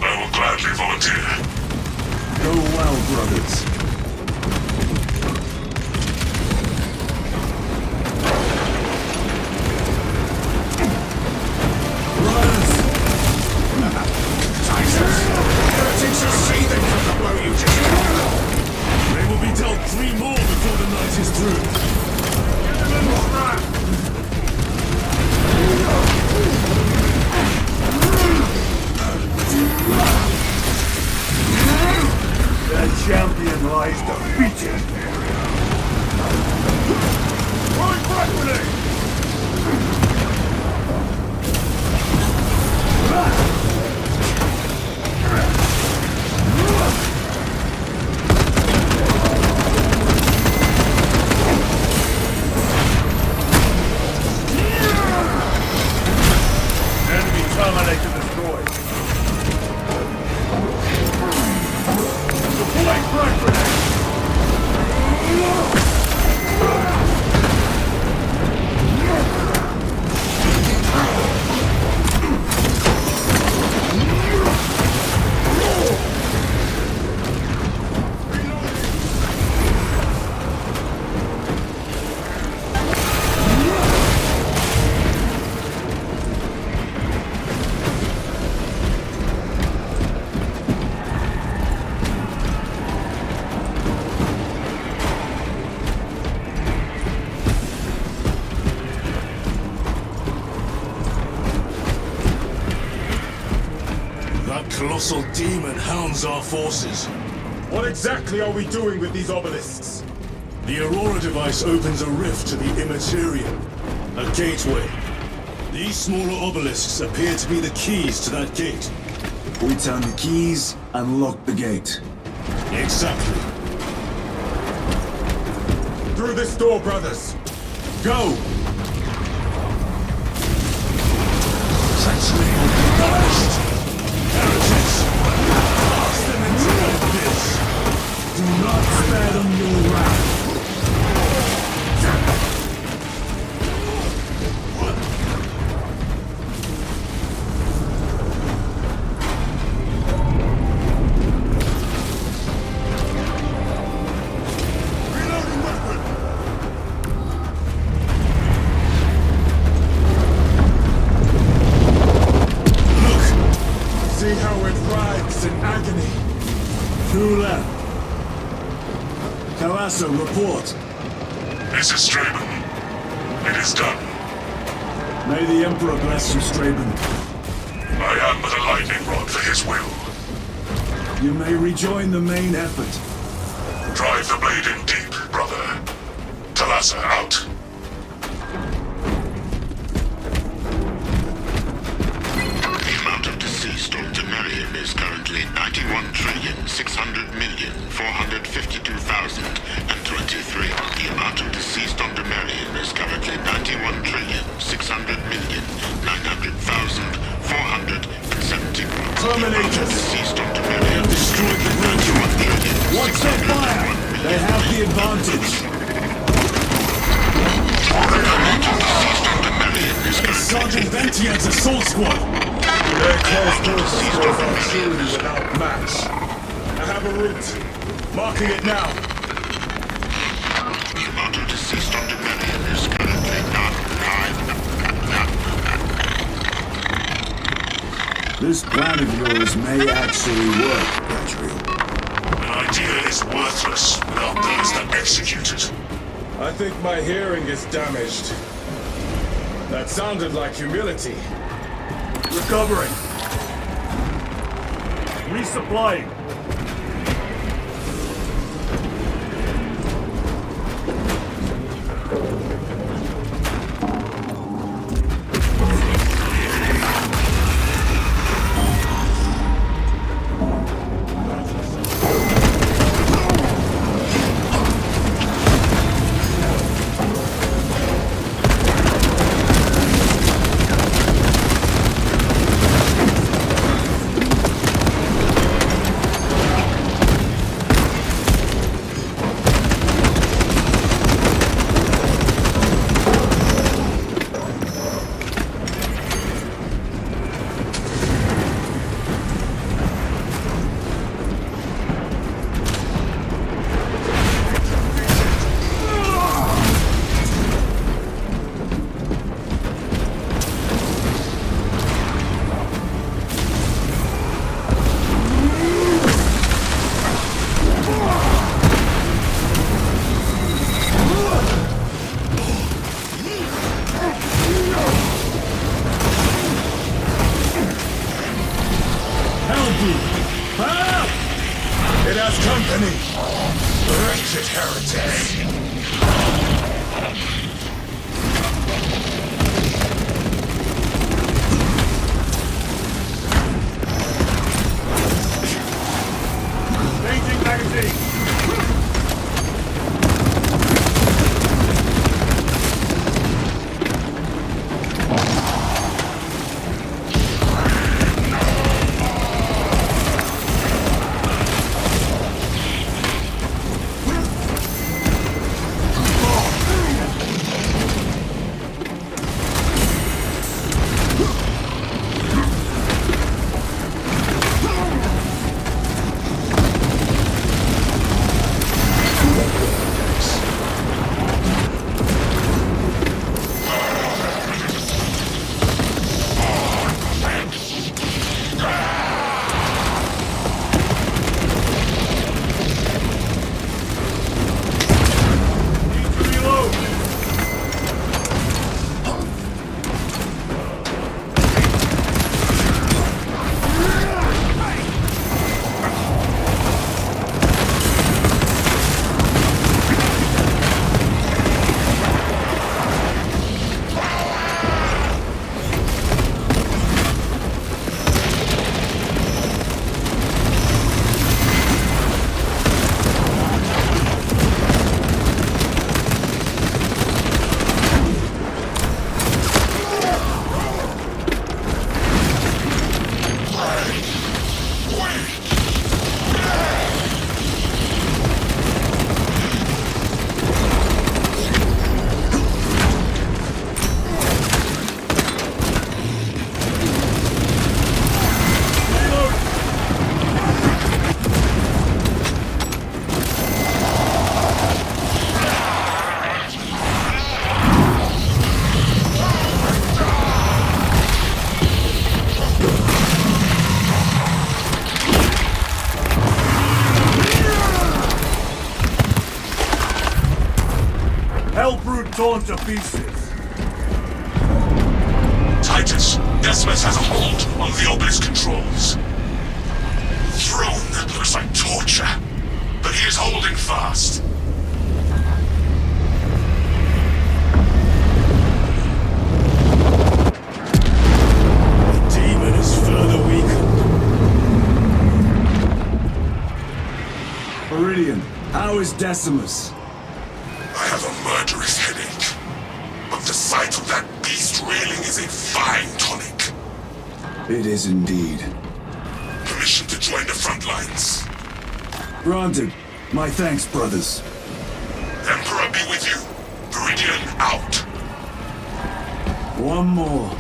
I will gladly volunteer. Go well, brothers. Heretics are seething from the blow you just got. They will be dealt 3 more before the night is through. Get them in, Warhammer! colossal demon hounds our forces. What exactly are we doing with these obelisks? The Aurora device opens a rift to the immaterial, a gateway. These smaller obelisks appear to be the keys to that gate. We turn the keys, unlock the gate. Exactly. Through this door, brothers! Go! Treachery will be punished. Heretics! Cast them into the abyss. Do not spare them your wrath. See how it writhes in agony. Two left. Kalasa, report. This is Straben. It is done. May the Emperor bless you, Straben. I am but a lightning rod for his will. You may rejoin the main effort. Drive the blade in deep, brother. Talassa out. The amount of deceased on Temerium is currently 91,600,452,023. The amount of deceased on Temerium is currently 91,600,900,471. Terminators! Deceased on Temerium Destroyed the bridge! 91,600,000. Watch their fire! They have the advantage! Sergeant Ventiad's assault squad! Their close forces are truly without match. I have a route. Marking it now. The amount of deceased on Temerium is currently This plan of yours may actually work, Gabriel. An idea is worthless without those that execute it. I think my hearing is damaged. That sounded like humility. Recovering. Resupplying. It has company! Wretched heretics! Changing magazine! torn to pieces. Titus, Decimus has a hold on the obelisk controls. Throne looks like torture, but he is holding fast. The demon is further weakened. Iridian, how is Decimus? I have a murderous headache, but the sight of that beast reeling is a fine tonic. It is indeed. Permission to join the front lines. Granted. My thanks, brothers. Emperor be with you. Iridian out. One more.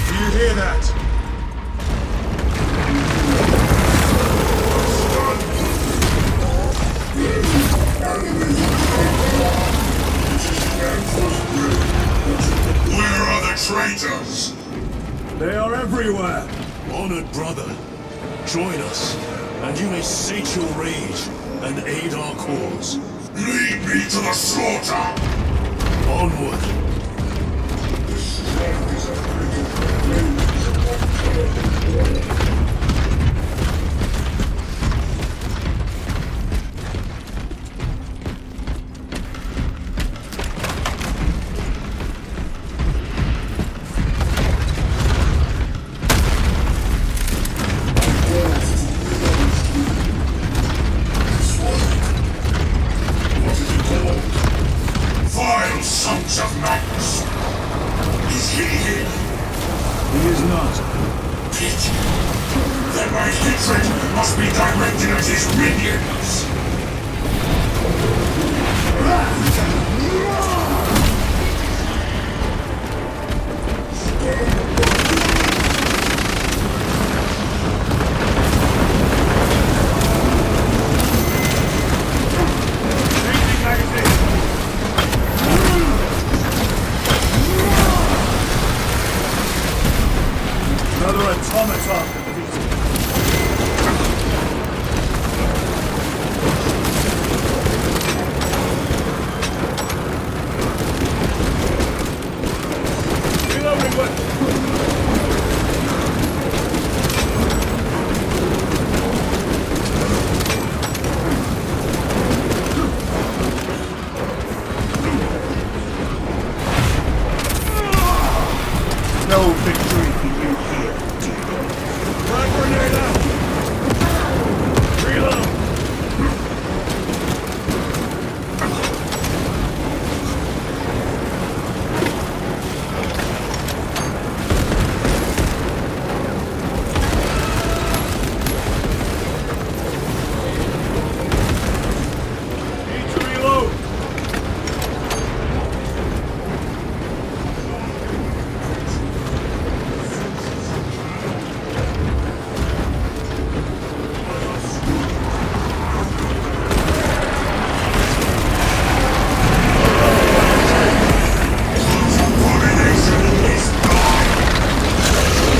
Do you hear that? Where are the traitors? They are everywhere. Honored brother, join us, and you may sate your rage and aid our cause. Lead me to the slaughter! Onward! Vile sons of Magnus! Is he here? He is not. Pity. Then my hatred must be directed at his minions! Another automaton defeated. Reloading weapon. No victory for you here. Frag grenade out! Reload! Need to reload! Abomination is gone!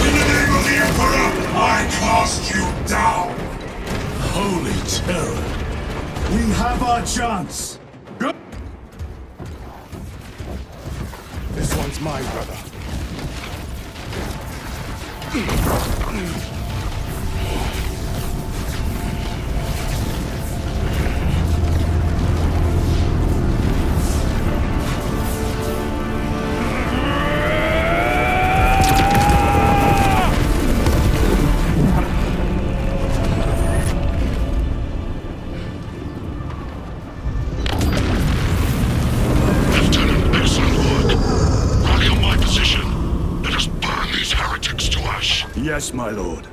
In the name of the Emperor, I cast you down! Holy terror! We have our chance! This one's mine, brother. Lieutenant, excellent work. Rally on my position. Let us burn these heretics to ash. Yes, my lord.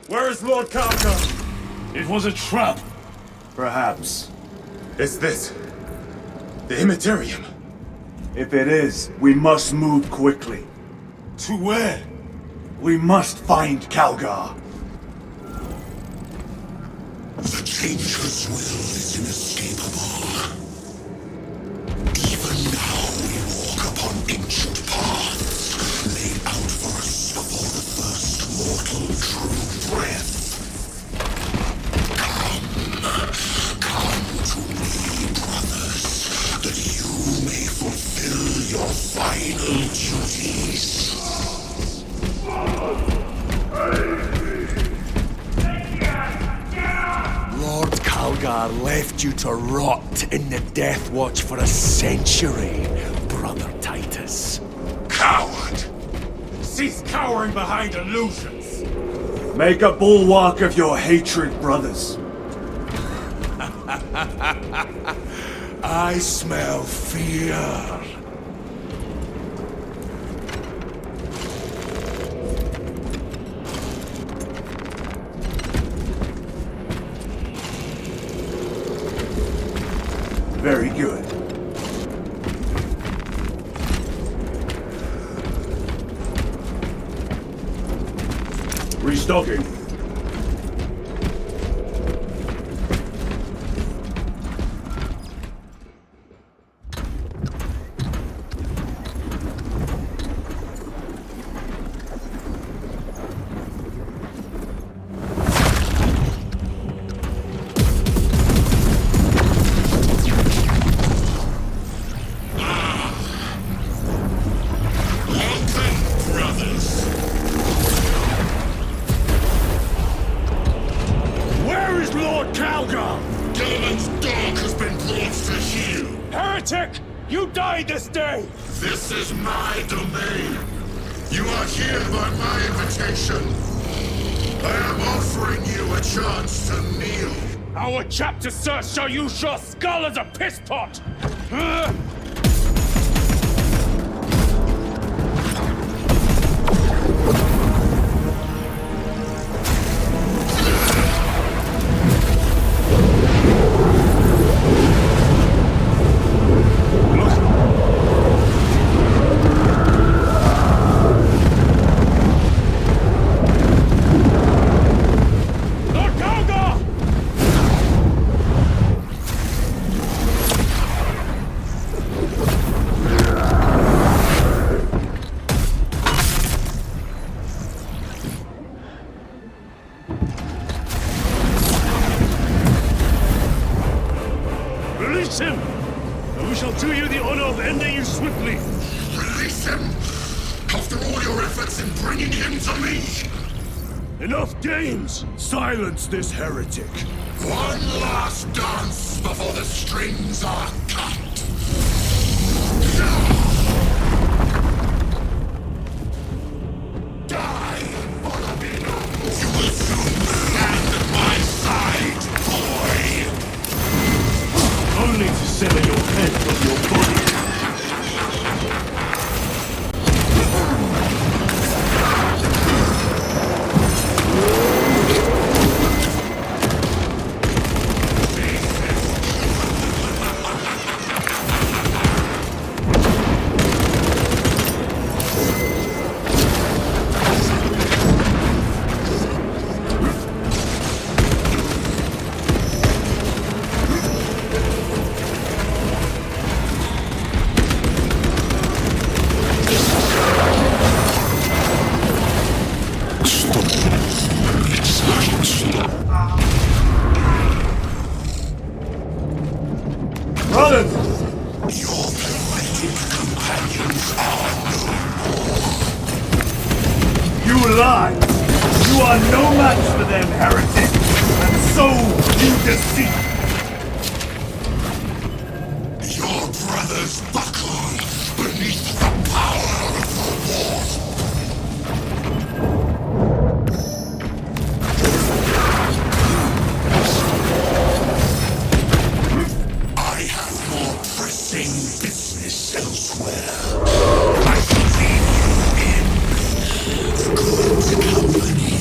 Where is Lord Kalka? It was a trap. Perhaps. Is this the Immaterium? If it is, we must move quickly. To where? We must find Kalgar. The Changer's will is inescapable. Even now we walk upon ancient paths, laid out for us before the first mortal drew breath. Come to me, brothers, that you may fulfill your final duties. Lord Kalgar left you to rot in the Death Watch for a century, Brother Titus. Coward! Cease cowering behind illusions! Make a bulwark of your hatred, brothers. I smell fear. Very good. Restocking. You died this day! This is my domain. You are here by my invitation. I am offering you a chance to kneel. Our chapter, sir, shall use your skull as a piss pot! Release him! And we shall do you the honor of ending you swiftly. Release him! After all your efforts in bringing him to me! Enough games! Silence this heretic. One last dance before the strings are cut! Die, Volodino! You will soon stand at my side, boy! Only to sever your head from your body. Brothers! Your pathetic companions are no more. You lie! You are no match for them, heretic! And so you deceive! Your brothers buckle beneath the power of the war. I have more pressing business elsewhere. I shall leave you in good company.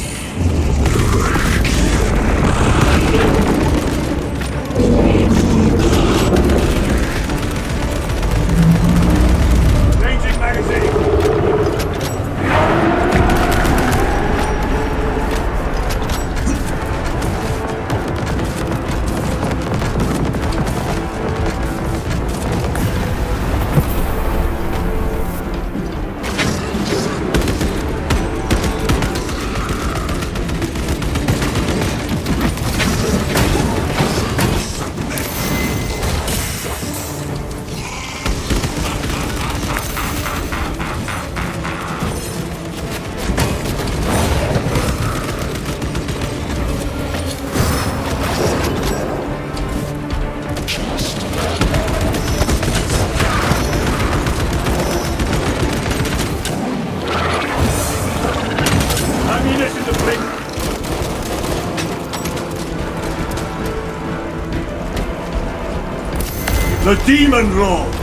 The Demon Lord!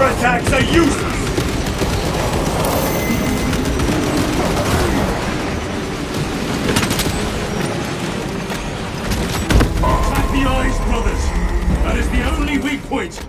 Attacks are useless! Attack the eyes, brothers! That is the only weak point!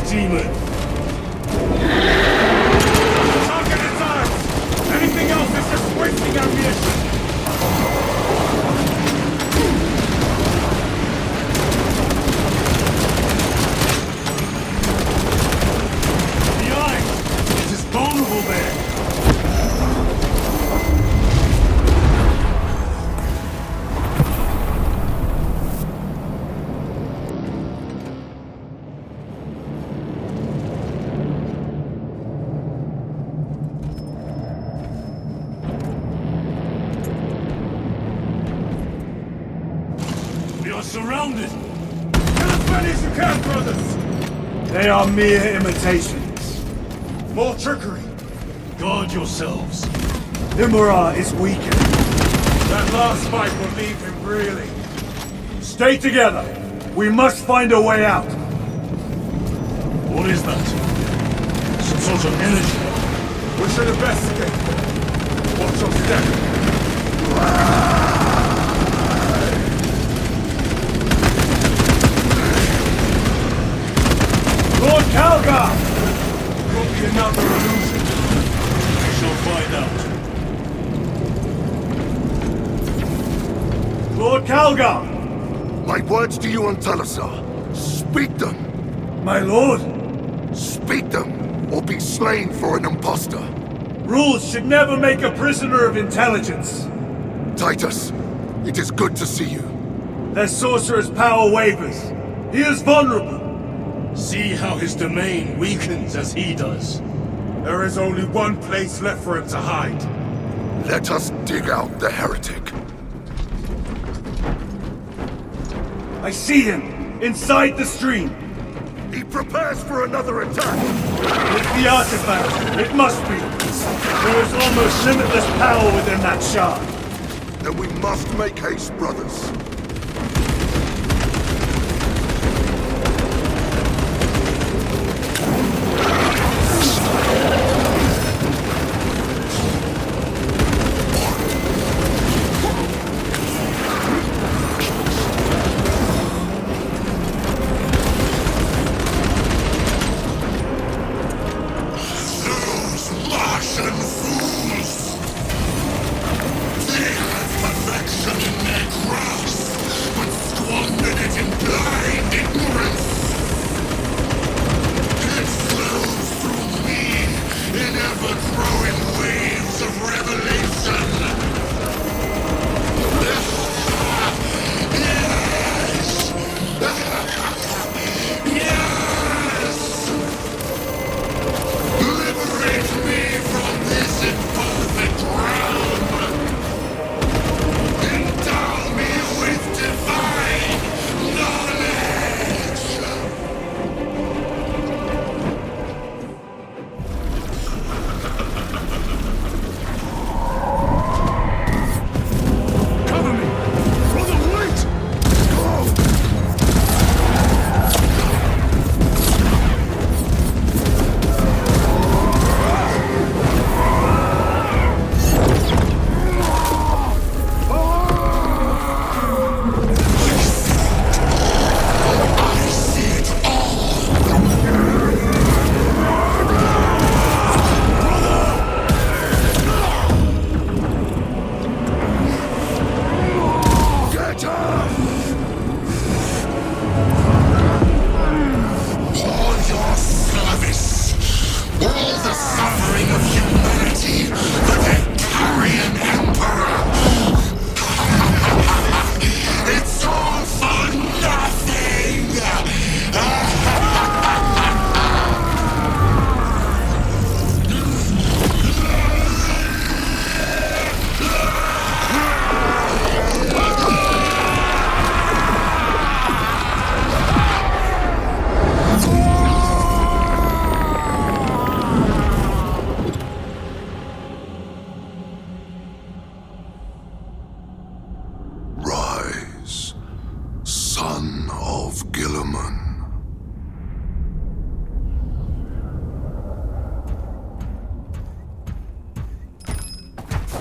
Demon! Target its eyes! Anything else is just wasting ammunition! The eye! It is vulnerable there! We are surrounded! Kill as many as you can, brothers! They are mere imitations. More trickery! Guard yourselves. Imura is weakened. That last fight will leave him reeling. Stay together! We must find a way out! What is that? Some sort of energy? We should investigate. Watch your step. Lord Calgar! Could be another illusion. We shall find out. Lord Calgar! My words to you on Talasar. Speak them! My lord! Speak them, or be slain for an impostor. Rules should never make a prisoner of intelligence. Titus, it is good to see you. Their sorcerer's power wavers. He is vulnerable. See how his domain weakens as he does. There is only one place left for him to hide. Let us dig out the heretic. I see him, inside the stream. He prepares for another attack. It's the artifact. It must be. There is almost limitless power within that shard. Then we must make haste, brothers.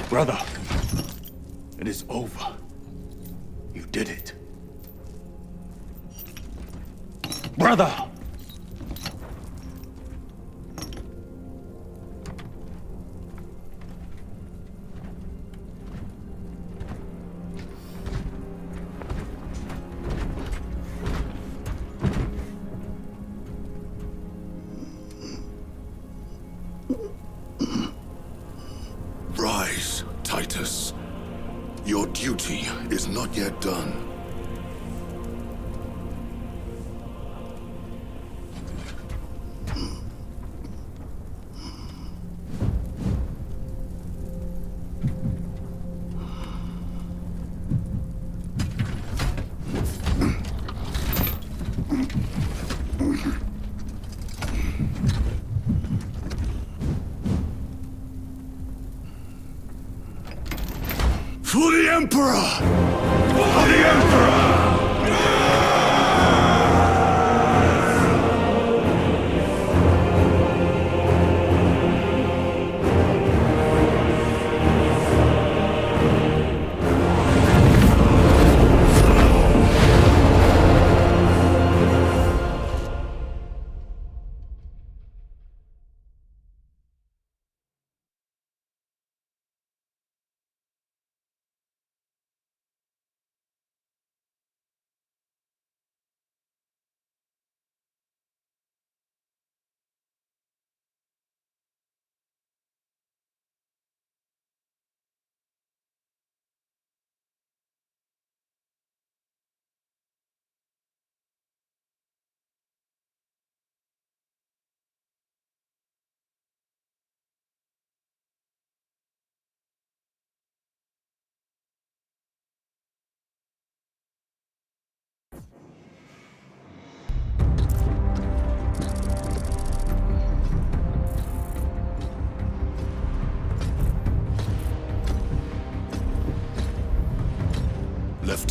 Brother, it is over. You did it. Brother! Rise, Titus. Your duty is not yet done. For the Emperor! For the Emperor!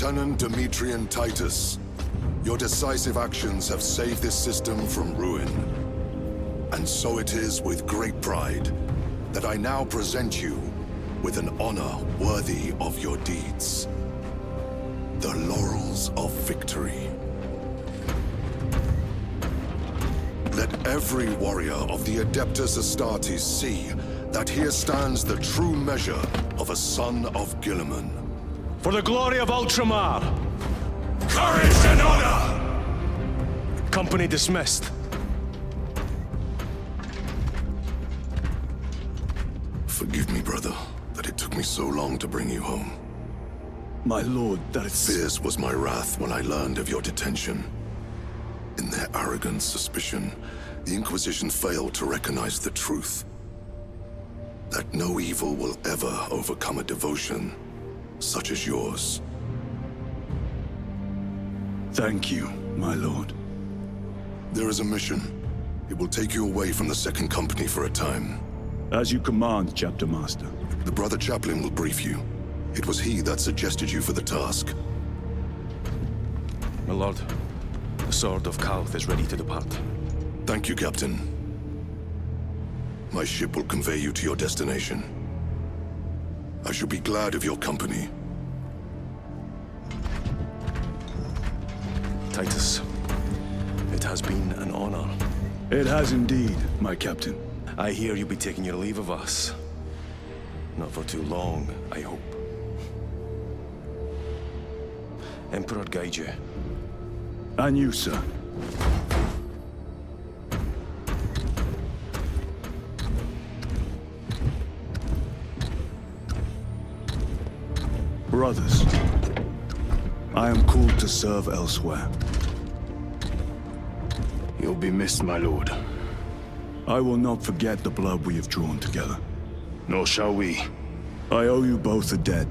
Lieutenant Demetrian Titus, your decisive actions have saved this system from ruin. And so it is with great pride that I now present you with an honor worthy of your deeds. The Laurels of Victory. Let every warrior of the Adeptus Astartes see that here stands the true measure of a son of Guilliman. For the glory of Ultramar! Courage and honor! Company dismissed. Forgive me, brother, that it took me so long to bring you home. My lord, that is... Fierce was my wrath when I learned of your detention. In their arrogant suspicion, the Inquisition failed to recognize the truth. That no evil will ever overcome a devotion such as yours. Thank you, my lord. There is a mission. It will take you away from the Second Company for a time. As you command, Chapter Master. The Brother Chaplain will brief you. It was he that suggested you for the task. My lord, the Sword of Kauth is ready to depart. Thank you, Captain. My ship will convey you to your destination. I shall be glad of your company. Titus, it has been an honor. It has indeed, my captain. I hear you'll be taking your leave of us. Not for too long, I hope. Emperor guide you. And you, sir. Brothers, I am called to serve elsewhere. You'll be missed, my lord. I will not forget the blood we have drawn together. Nor shall we. I owe you both a debt.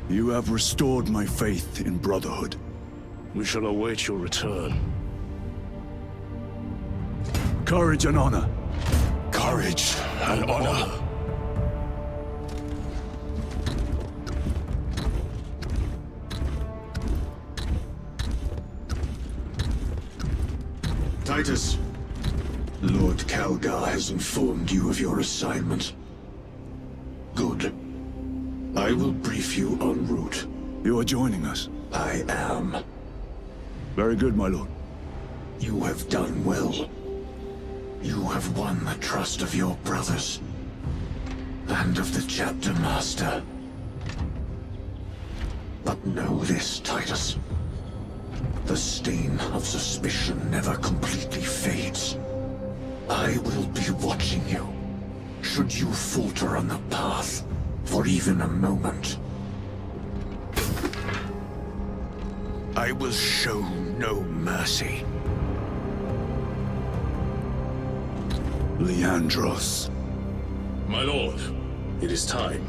You have restored my faith in brotherhood. We shall await your return. Courage and honor. Courage and honor. Titus, Lord Calgar has informed you of your assignment. Good. I will brief you en route. You are joining us. I am. Very good, my lord. You have done well. You have won the trust of your brothers. And of the Chapter Master. But know this, Titus. The stain of suspicion never completely fades. I will be watching you. Should you falter on the path, for even a moment, I will show no mercy. Leandros. My lord, it is time.